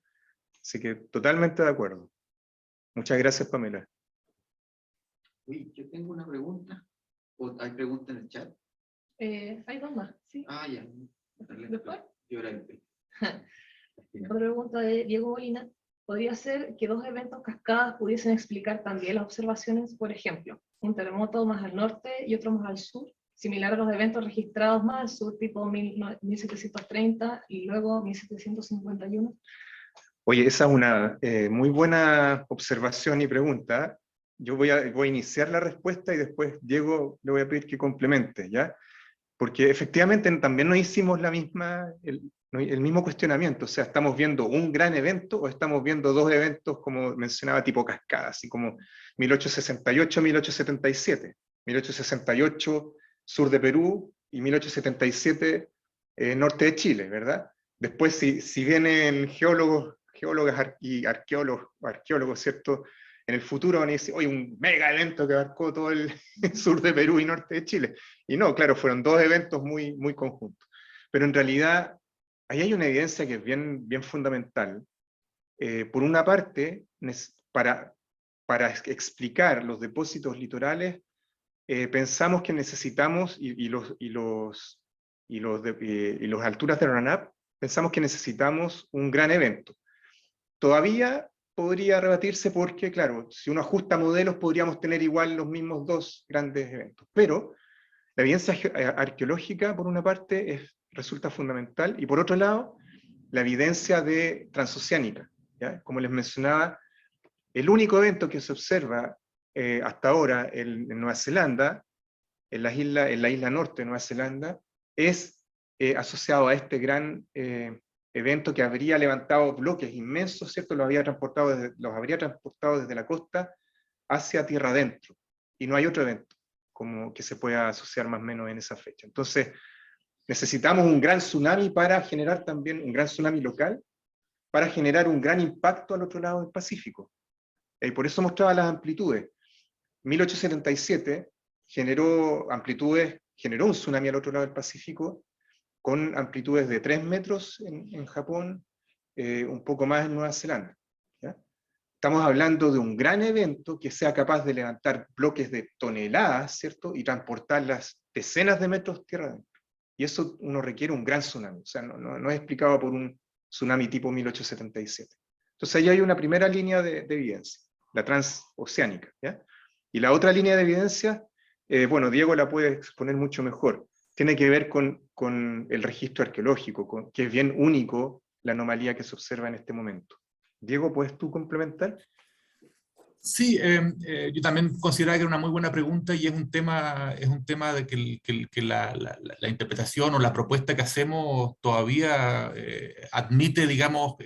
Así que totalmente de acuerdo. Muchas gracias, Pamela. Uy, yo tengo una pregunta. ¿O hay preguntas en el chat? Hay dos más, ¿sí? Ah, ya. ¿Después? Yo era Otra pregunta de Diego Molina. ¿Podría ser que dos eventos cascadas pudiesen explicar también las observaciones? Por ejemplo, un terremoto más al norte y otro más al sur, similar a los eventos registrados más al sur, tipo 1730 y luego 1751. Oye, esa es una muy buena observación y pregunta. Yo voy a iniciar la respuesta y después Diego le voy a pedir que complemente, ¿ya? Porque efectivamente también nos hicimos el mismo cuestionamiento, o sea, ¿estamos viendo un gran evento o estamos viendo dos eventos, como mencionaba, tipo cascada, así como 1868-1877? 1868 sur de Perú y 1877 norte de Chile, ¿verdad? Después, si vienen geólogas y arqueólogos, ¿cierto? En el futuro van a decir, oye, un mega evento que abarcó todo el sur de Perú y norte de Chile. Y no, claro, fueron dos eventos muy, muy conjuntos. Pero en realidad, ahí hay una evidencia que es bien, bien fundamental. Por una parte, para explicar los depósitos litorales, pensamos que necesitamos, y las alturas de RANAP, pensamos que necesitamos un gran evento. Todavía podría rebatirse porque, claro, si uno ajusta modelos, podríamos tener igual los mismos dos grandes eventos. Pero la evidencia arqueológica, por una parte, resulta fundamental, y por otro lado, la evidencia transoceánica, ¿ya? Como les mencionaba, el único evento que se observa hasta ahora en Nueva Zelanda, en la isla norte de Nueva Zelanda, es asociado a este gran evento que habría levantado bloques inmensos, ¿cierto? Los habría transportado desde la costa hacia tierra adentro, y no hay otro evento como que se pueda asociar más o menos en esa fecha. Entonces, necesitamos un gran tsunami para generar también, un gran tsunami local, para generar un gran impacto al otro lado del Pacífico. Y por eso mostraba las amplitudes. 1877 generó un tsunami al otro lado del Pacífico, con amplitudes de 3 metros en Japón, un poco más en Nueva Zelanda. ¿Ya? Estamos hablando de un gran evento que sea capaz de levantar bloques de toneladas, ¿cierto? Y transportarlas decenas de metros tierra adentro. Y eso uno requiere un gran tsunami. O sea, no es explicado por un tsunami tipo 1877. Entonces ahí hay una primera línea de evidencia, la transoceánica. ¿Ya? Y la otra línea de evidencia, bueno, Diego la puede exponer mucho mejor, tiene que ver con el registro arqueológico, que es bien único la anomalía que se observa en este momento. Diego, ¿puedes tú complementar? Sí, yo también consideraba que era una muy buena pregunta, y es un tema de que la interpretación o la propuesta que hacemos todavía admite, digamos,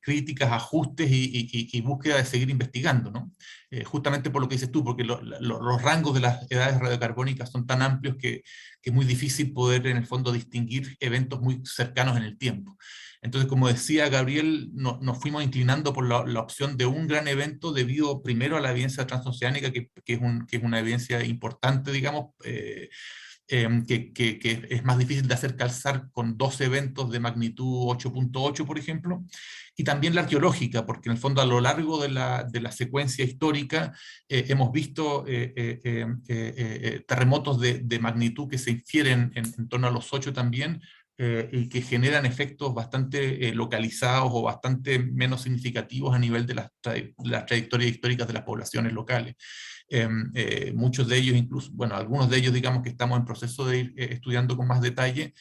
críticas, ajustes y búsqueda de seguir investigando, ¿no? Justamente por lo que dices tú, porque los rangos de las edades radiocarbónicas son tan amplios que es muy difícil poder en el fondo distinguir eventos muy cercanos en el tiempo. Entonces, como decía Gabriel, nos fuimos inclinando por la opción de un gran evento debido primero a la evidencia transoceánica, que es una evidencia importante, digamos, que es más difícil de hacer calzar con 2 eventos de magnitud 8.8, por ejemplo, y también la arqueológica, porque en el fondo a lo largo de la secuencia histórica hemos visto terremotos de magnitud que se infieren en torno a los 8 también, y que generan efectos bastante localizados o bastante menos significativos a nivel de las trayectorias históricas de las poblaciones locales. Muchos de ellos, incluso, bueno, algunos de ellos, digamos, que estamos en proceso de ir estudiando con más detalle,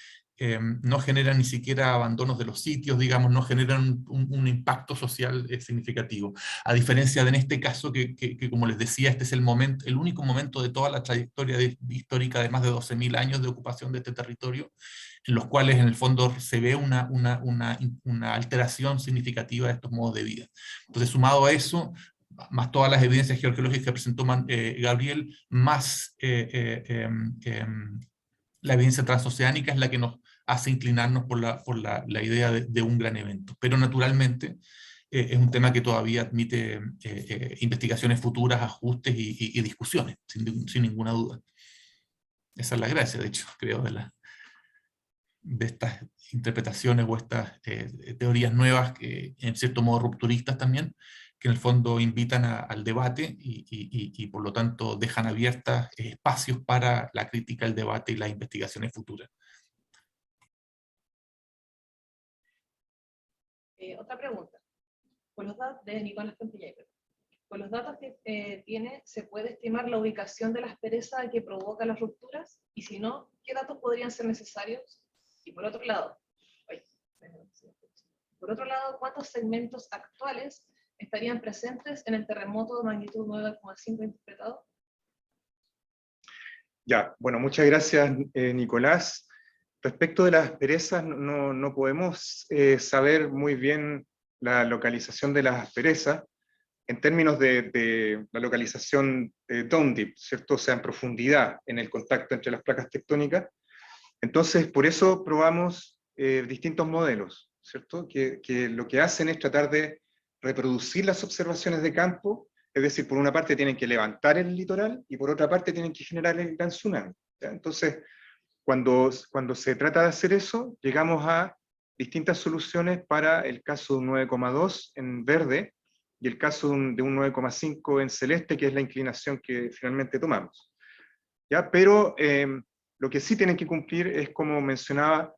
no generan ni siquiera abandonos de los sitios, digamos, no generan un impacto social significativo. A diferencia de en este caso, que como les decía, este es el único momento de toda la trayectoria histórica de más de 12.000 años de ocupación de este territorio, en los cuales en el fondo se ve una alteración significativa de estos modos de vida. Entonces, sumado a eso, más todas las evidencias geológicas que presentó Gabriel, más la evidencia transoceánica es la que nos hace inclinarnos por la idea de un gran evento. Pero naturalmente es un tema que todavía admite investigaciones futuras, ajustes y discusiones, sin ninguna duda. Esa es la gracia, de hecho, creo, de estas interpretaciones o estas teorías nuevas, que en cierto modo rupturistas también, que en el fondo invitan al debate y por lo tanto dejan abiertas espacios para la crítica, el debate y las investigaciones futuras. Otra pregunta. Con los datos de Nicolás Campillay. Con los datos que tiene, ¿se puede estimar la ubicación de la aspereza que provoca las rupturas? Y si no, ¿qué datos podrían ser necesarios? Y por otro lado, ¿cuántos segmentos actuales estarían presentes en el terremoto de magnitud 9,5 interpretado? Ya, bueno, muchas gracias, Nicolás. Respecto de las asperezas, no podemos saber muy bien la localización de las asperezas en términos de la localización down deep, ¿cierto? O sea, en profundidad, en el contacto entre las placas tectónicas. Entonces, por eso probamos distintos modelos, ¿cierto? Que lo que hacen es tratar de reproducir las observaciones de campo, es decir, por una parte tienen que levantar el litoral y por otra parte tienen que generar el gran tsunami. ¿Ya? Entonces, cuando se trata de hacer eso, llegamos a distintas soluciones para el caso de un 9,2 en verde y el caso de un 9,5 en celeste, que es la inclinación que finalmente tomamos. ¿Ya? Pero lo que sí tienen que cumplir es, como mencionaba,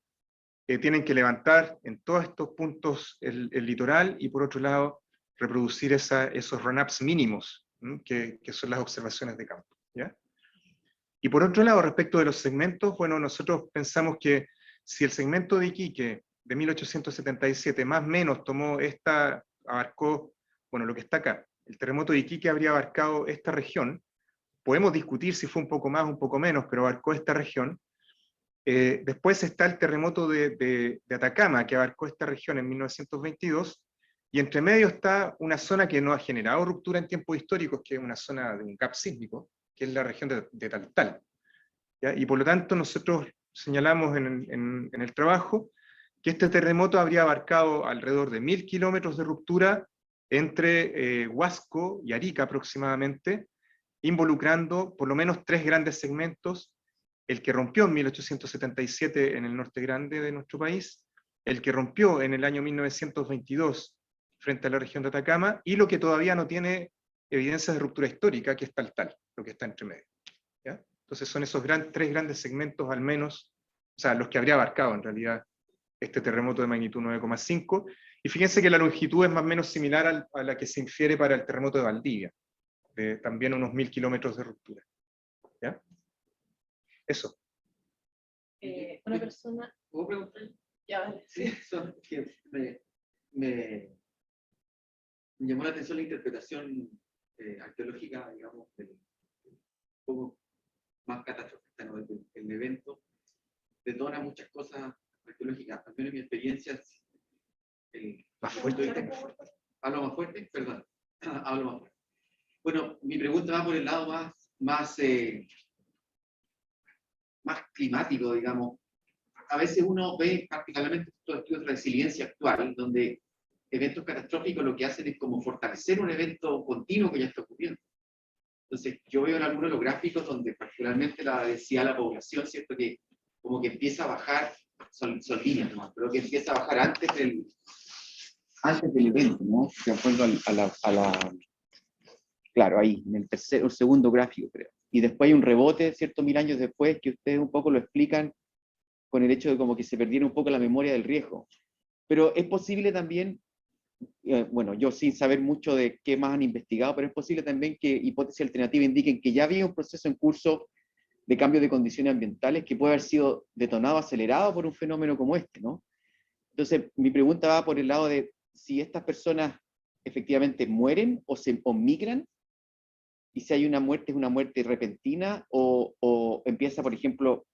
tienen que levantar en todos estos puntos el litoral y por otro lado reproducir esos run-ups mínimos, que son las observaciones de campo. ¿Ya? Y por otro lado, respecto de los segmentos, bueno, nosotros pensamos que si el segmento de Iquique de 1877 más o menos abarcó, bueno, lo que está acá, el terremoto de Iquique habría abarcado esta región. Podemos discutir si fue un poco más o un poco menos, pero abarcó esta región. Después está el terremoto de Atacama, que abarcó esta región en 1922, y entre medio está una zona que no ha generado ruptura en tiempos históricos, que es una zona de un gap sísmico, que es la región de Taltal. ¿Ya? Y por lo tanto nosotros señalamos en el trabajo que este terremoto habría abarcado alrededor de 1000 kilómetros de ruptura entre Huasco y Arica aproximadamente, involucrando por lo menos 3 grandes segmentos: el que rompió en 1877 en el norte grande de nuestro país, el que rompió en el año 1922 frente a la región de Atacama, y lo que todavía no tiene evidencias de ruptura histórica, que es Taltal, lo que está entre medio. ¿Ya? Entonces son esos 3 grandes segmentos al menos, o sea, los que habría abarcado en realidad este terremoto de magnitud 9,5, y fíjense que la longitud es más o menos similar a la que se infiere para el terremoto de Valdivia, de también unos 1000 kilómetros de ruptura. ¿Ya? Eso. Una persona... ¿Puedo preguntar? Ya, vale. Sí, eso que me llamó la atención la interpretación arqueológica, digamos, un poco más catastrofista, ¿no? El evento detona muchas cosas arqueológicas, al menos en mi experiencia. Más fuerte. ¿Hablo más fuerte? Perdón. Hablo más fuerte. Bueno, mi pregunta va por el lado más climático, digamos. A veces uno ve particularmente estos estudios de resiliencia actual, donde eventos catastróficos lo que hacen es como fortalecer un evento continuo que ya está ocurriendo. Entonces, yo veo en algunos de los gráficos donde particularmente la densidad de la población, ¿cierto? Que como que empieza a bajar, son líneas, ¿no? Pero que empieza a bajar antes del evento, ¿no? De acuerdo claro, ahí, en el segundo gráfico, creo. Y después hay un rebote, ¿cierto? 1000 años después, que ustedes un poco lo explican con el hecho de como que se perdiera un poco la memoria del riesgo. Pero es posible también, bueno, yo sin saber mucho de qué más han investigado, pero es posible también que hipótesis alternativas indiquen que ya había un proceso en curso de cambio de condiciones ambientales que puede haber sido detonado, acelerado por un fenómeno como este, ¿no? Entonces, mi pregunta va por el lado de si estas personas efectivamente mueren o migran, y si hay una muerte, es una muerte repentina, o empieza, por ejemplo,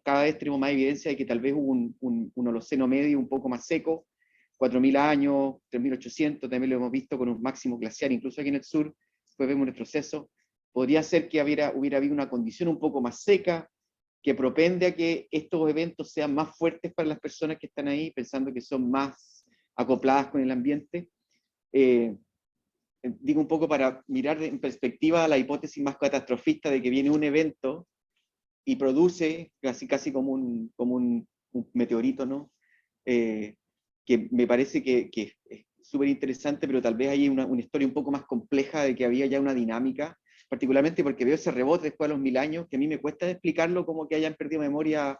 cada vez tenemos más evidencia de que tal vez hubo un Holoceno medio un poco más seco, 4.000 años, 3.800, también lo hemos visto con un máximo glaciar, incluso aquí en el sur, después vemos un retroceso. Podría ser que hubiera habido una condición un poco más seca, que propende a que estos eventos sean más fuertes para las personas que están ahí, pensando que son más acopladas con el ambiente. Digo un poco para mirar en perspectiva la hipótesis más catastrofista de que viene un evento y produce casi como un meteorito, ¿no? Que me parece que es súper interesante, pero tal vez hay una historia un poco más compleja de que había ya una dinámica, particularmente porque veo ese rebote después de los 1000 años, que a mí me cuesta explicarlo como que hayan perdido memoria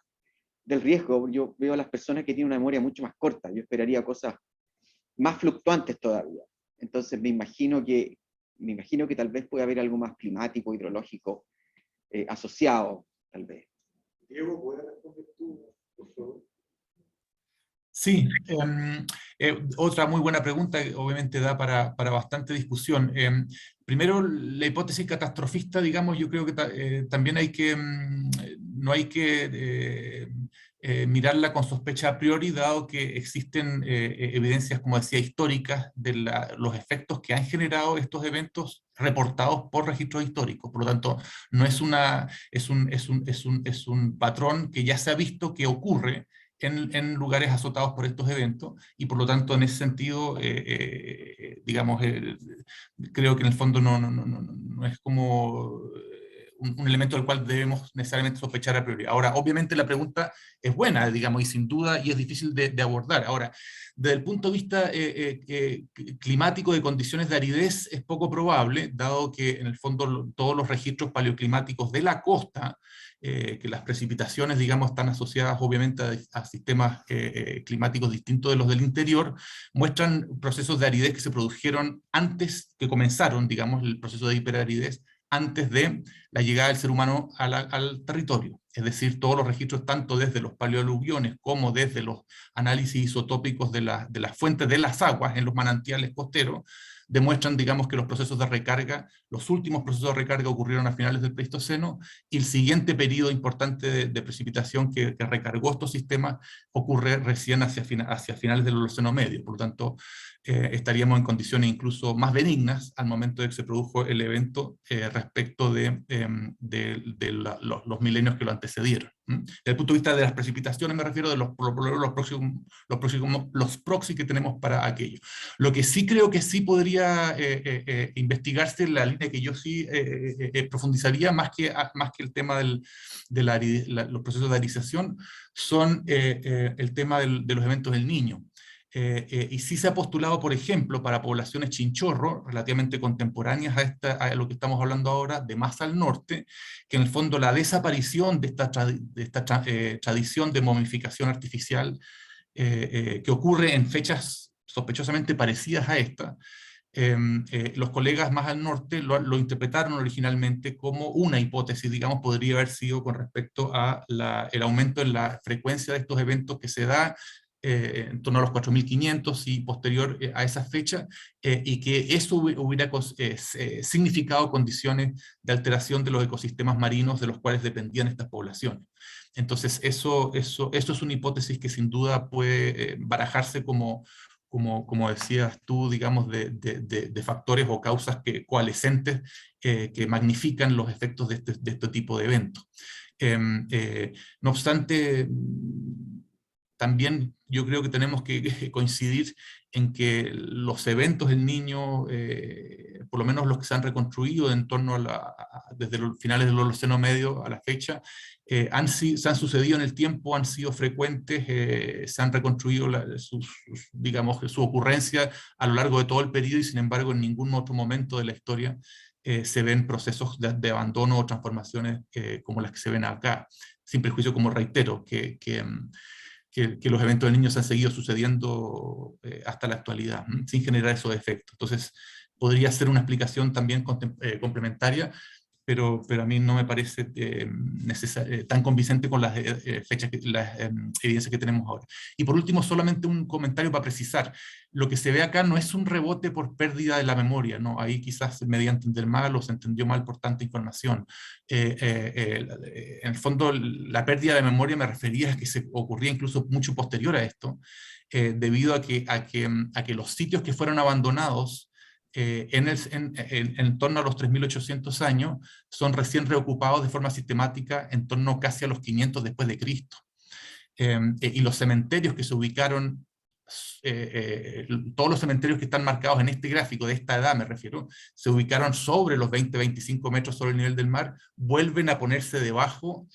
del riesgo. Yo veo a las personas que tienen una memoria mucho más corta, yo esperaría cosas más fluctuantes todavía. Entonces me imagino que tal vez puede haber algo más climático, hidrológico, asociado, tal vez. Diego, ¿puedes responder tú, por favor? Sí, otra muy buena pregunta, obviamente da para bastante discusión. Primero, la hipótesis catastrofista, digamos, yo creo que también no hay que mirarla con sospecha a priori, dado que existen evidencias, como decía, históricas de los efectos que han generado estos eventos reportados por registros históricos. Por lo tanto, no es un patrón que ya se ha visto que ocurre en lugares azotados por estos eventos, y por lo tanto en ese sentido, digamos, creo que en el fondo no es como un elemento del cual debemos necesariamente sospechar a priori. Ahora, obviamente la pregunta es buena, digamos, y sin duda, y es difícil de abordar. Ahora, desde el punto de vista climático, de condiciones de aridez, es poco probable, dado que en el fondo todos los registros paleoclimáticos de la costa, que las precipitaciones, digamos, están asociadas obviamente a sistemas climáticos distintos de los del interior, muestran procesos de aridez que se produjeron antes, que comenzaron, digamos, el proceso de hiperaridez, antes de la llegada del ser humano al territorio. Es decir, todos los registros, tanto desde los paleoaluviones como desde los análisis isotópicos de las fuentes de las aguas en los manantiales costeros, demuestran, digamos, que los procesos de recarga, los últimos procesos de recarga ocurrieron a finales del Pleistoceno, y el siguiente periodo importante de precipitación que recargó estos sistemas ocurre recién hacia finales del Holoceno medio. Por lo tanto, estaríamos en condiciones incluso más benignas al momento de que se produjo el evento respecto de los milenios que lo antecedieron. Desde el punto de vista de las precipitaciones me refiero de los proxies que tenemos para aquello. Lo que sí creo que sí podría investigarse, la línea que yo sí profundizaría más que el tema de los procesos de arización, son el tema de los eventos del Niño. Y sí se ha postulado, por ejemplo, para poblaciones chinchorro, relativamente contemporáneas a lo que estamos hablando ahora, de más al norte, que en el fondo la desaparición de esta tradición de momificación artificial que ocurre en fechas sospechosamente parecidas a esta, los colegas más al norte lo interpretaron originalmente como una hipótesis, digamos, podría haber sido con respecto a el aumento en la frecuencia de estos eventos que se da en torno a los 4.500 y posterior a esa fecha, y que eso hubiera significado condiciones de alteración de los ecosistemas marinos de los cuales dependían estas poblaciones. Entonces eso es una hipótesis que sin duda puede barajarse como decías tú, digamos, de factores o causas coalescentes que magnifican los efectos de este tipo de eventos. No obstante, también yo creo que tenemos que coincidir en que los eventos del Niño, por lo menos los que se han reconstruido en torno desde los finales del Holoceno medio a la fecha, se han sucedido en el tiempo, han sido frecuentes, se han reconstruido digamos, su ocurrencia a lo largo de todo el periodo, y sin embargo en ningún otro momento de la historia se ven procesos de abandono o transformaciones como las que se ven acá, sin prejuicio, como reitero, que los eventos del Niño se han seguido sucediendo hasta la actualidad, sin generar esos efectos. Entonces, podría ser una explicación también complementaria, pero a mí no me parece tan convincente con las evidencias que tenemos ahora. Y por último, solamente un comentario para precisar. Lo que se ve acá no es un rebote por pérdida de la memoria, ¿no? Ahí quizás me di a entender mal o se entendió mal por tanta información. En el fondo, la pérdida de memoria me refería a que se ocurría incluso mucho posterior a esto, debido a que los sitios que fueron abandonados en torno a los 3.800 años, son recién reocupados de forma sistemática en torno casi a los 500 después de Cristo. Y los cementerios que se ubicaron, todos los cementerios que están marcados en este gráfico, de esta edad me refiero, se ubicaron sobre los 20-25 metros sobre el nivel del mar, vuelven a ponerse debajo,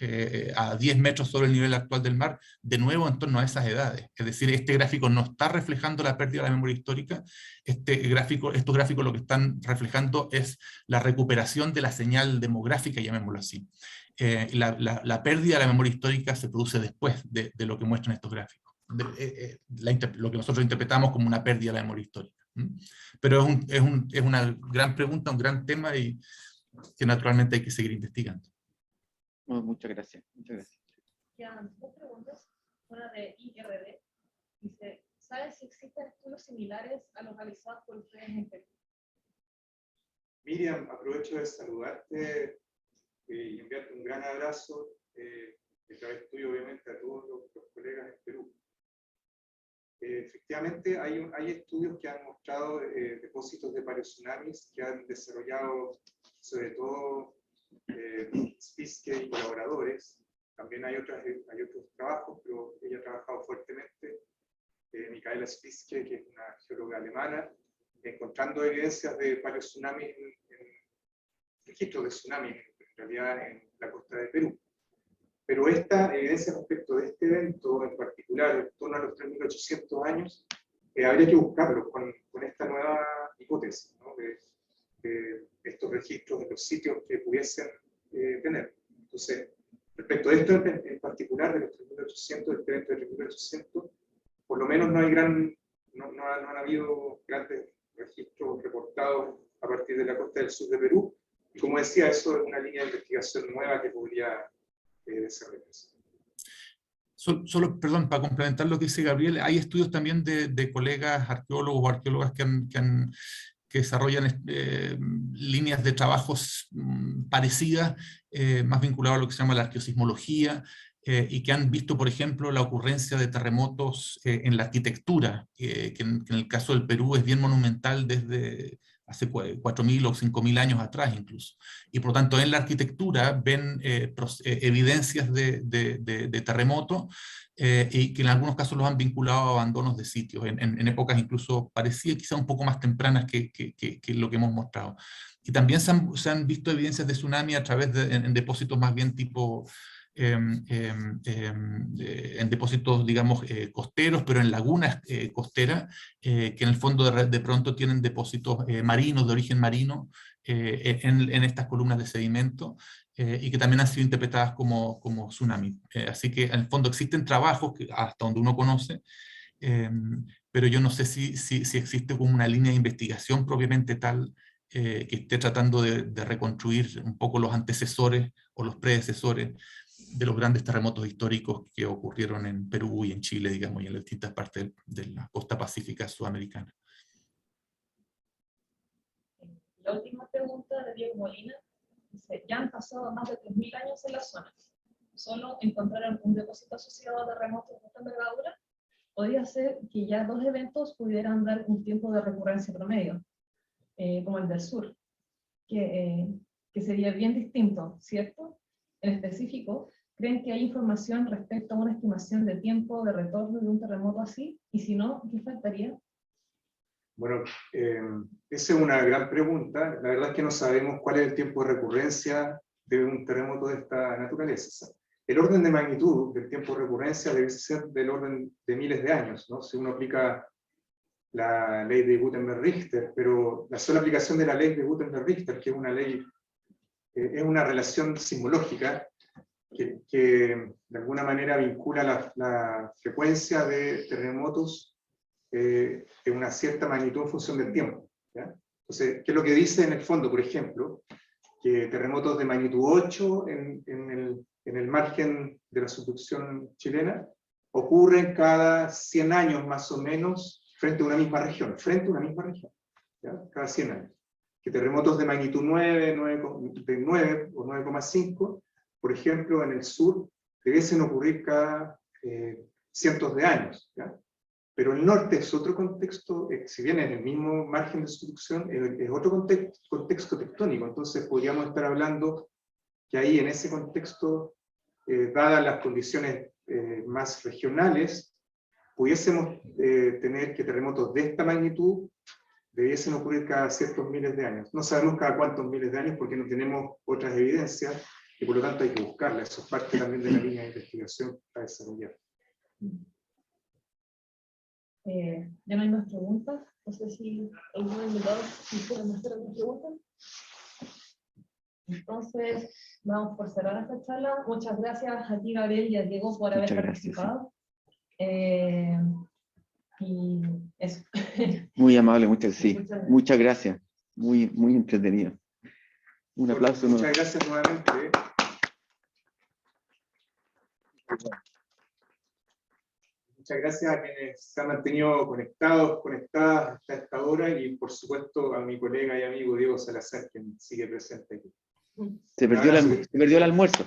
a 10 metros sobre el nivel actual del mar, de nuevo en torno a esas edades. Es decir, este gráfico no está reflejando la pérdida de la memoria histórica, estos gráficos lo que están reflejando es la recuperación de la señal demográfica, llamémoslo así. La pérdida de la memoria histórica se produce después de lo que muestran estos gráficos. Lo que nosotros interpretamos como una pérdida de la memoria histórica. Pero es una gran pregunta, un gran tema, y que naturalmente hay que seguir investigando. No, muchas gracias. Quedan dos preguntas, una de IRD. Dice, ¿sabes si existen estudios similares a los realizados por ustedes en Perú? Miriam, aprovecho de saludarte y enviarte un gran abrazo de través tuyo, obviamente, a todos los colegas en Perú. Efectivamente, hay estudios que han mostrado depósitos de paleotsunamis que han desarrollado, sobre todo, Spiske y colaboradores. También hay otros trabajos, pero ella ha trabajado fuertemente. Micaela Spiske, que es una geóloga alemana, encontrando evidencias de paleotsunamis en registros de tsunamis, en realidad en la costa de Perú. Pero esta evidencia respecto de este evento en particular, en torno a los 3.800 años, habría que buscarlo con esta nueva hipótesis, ¿no? de estos registros de los sitios que pudiesen tener. Entonces, respecto a esto en particular, de los 3.800, del evento de 3.800, por lo menos no han habido grandes registros reportados a partir de la costa del sur de Perú. Y como decía, eso es una línea de investigación nueva que podría desarrollarse. Solo, perdón, para complementar lo que dice Gabriel, hay estudios también de colegas arqueólogos o arqueólogas que que desarrollan líneas de trabajos parecidas, más vinculadas a lo que se llama la arqueosismología, y que han visto, por ejemplo, la ocurrencia de terremotos en la arquitectura, que en el caso del Perú es bien monumental desde hace 4.000 o 5.000 años atrás incluso. Y por lo tanto en la arquitectura ven evidencias de terremotos, y que en algunos casos los han vinculado a abandonos de sitios, en épocas incluso parecidas, quizá un poco más tempranas que lo que hemos mostrado. Y también se han visto evidencias de tsunami a través en depósitos más bien tipo, en depósitos, digamos, costeros, pero en lagunas costeras, que en el fondo de pronto tienen depósitos marinos, de origen marino, en estas columnas de sedimento, y que también han sido interpretadas como tsunami. Así que en el fondo existen trabajos que, hasta donde uno conoce, pero yo no sé si existe como una línea de investigación propiamente tal, que esté tratando de reconstruir un poco los antecesores o los predecesores de los grandes terremotos históricos que ocurrieron en Perú y en Chile, digamos, y en las distintas partes de la costa pacífica sudamericana. La última pregunta de Diego Molina dice: ya han pasado más de 3.000 años en la zona. ¿Solo encontraron un depósito asociado a terremotos de esta envergadura? Podría ser que ya 2 eventos pudieran dar un tiempo de recurrencia promedio, como el del sur, que sería bien distinto, ¿cierto? En específico, ¿creen que hay información respecto a una estimación de tiempo de retorno de un terremoto así? Y si no, ¿qué faltaría? Bueno, esa es una gran pregunta. La verdad es que no sabemos cuál es el tiempo de recurrencia de un terremoto de esta naturaleza. El orden de magnitud del tiempo de recurrencia debe ser del orden de miles de años, ¿no? Si uno aplica la ley de Gutenberg-Richter, pero la sola aplicación de la ley de Gutenberg-Richter, que es una ley, es una relación sismológica que de alguna manera vincula la frecuencia de terremotos de una cierta magnitud en función del tiempo, ¿ya? Entonces, ¿qué es lo que dice en el fondo? Por ejemplo, que terremotos de magnitud 8 en el margen de la subducción chilena ocurren cada 100 años más o menos frente a una misma región, ¿ya? Cada 100 años. Que terremotos de magnitud 9 o 9,5, por ejemplo, en el sur, debiesen ocurrir cada cientos de años, ¿ya? Pero el norte es otro contexto, si bien en el mismo margen de subducción, es otro contexto tectónico. Entonces podríamos estar hablando que ahí en ese contexto, dadas las condiciones más regionales, pudiésemos tener que terremotos de esta magnitud debiesen ocurrir cada ciertos miles de años. No sabemos cada cuántos miles de años porque no tenemos otras evidencias y por lo tanto hay que buscarlas. Eso es parte también de la línea de investigación a desarrollar. Ya no hay más preguntas. No sé si alguno de invitados quieren hacer alguna pregunta. Entonces, vamos por cerrar esta charla. Muchas gracias a ti, Gabriel, y a Diego por haber participado. Y eso. Muy amable, muchas gracias. Muy entretenido. Un aplauso. Muchas gracias nuevamente. Muchas gracias a quienes se han mantenido conectadas hasta esta hora, y por supuesto a mi colega y amigo Diego Salazar, quien sigue presente aquí. Se perdió el almuerzo.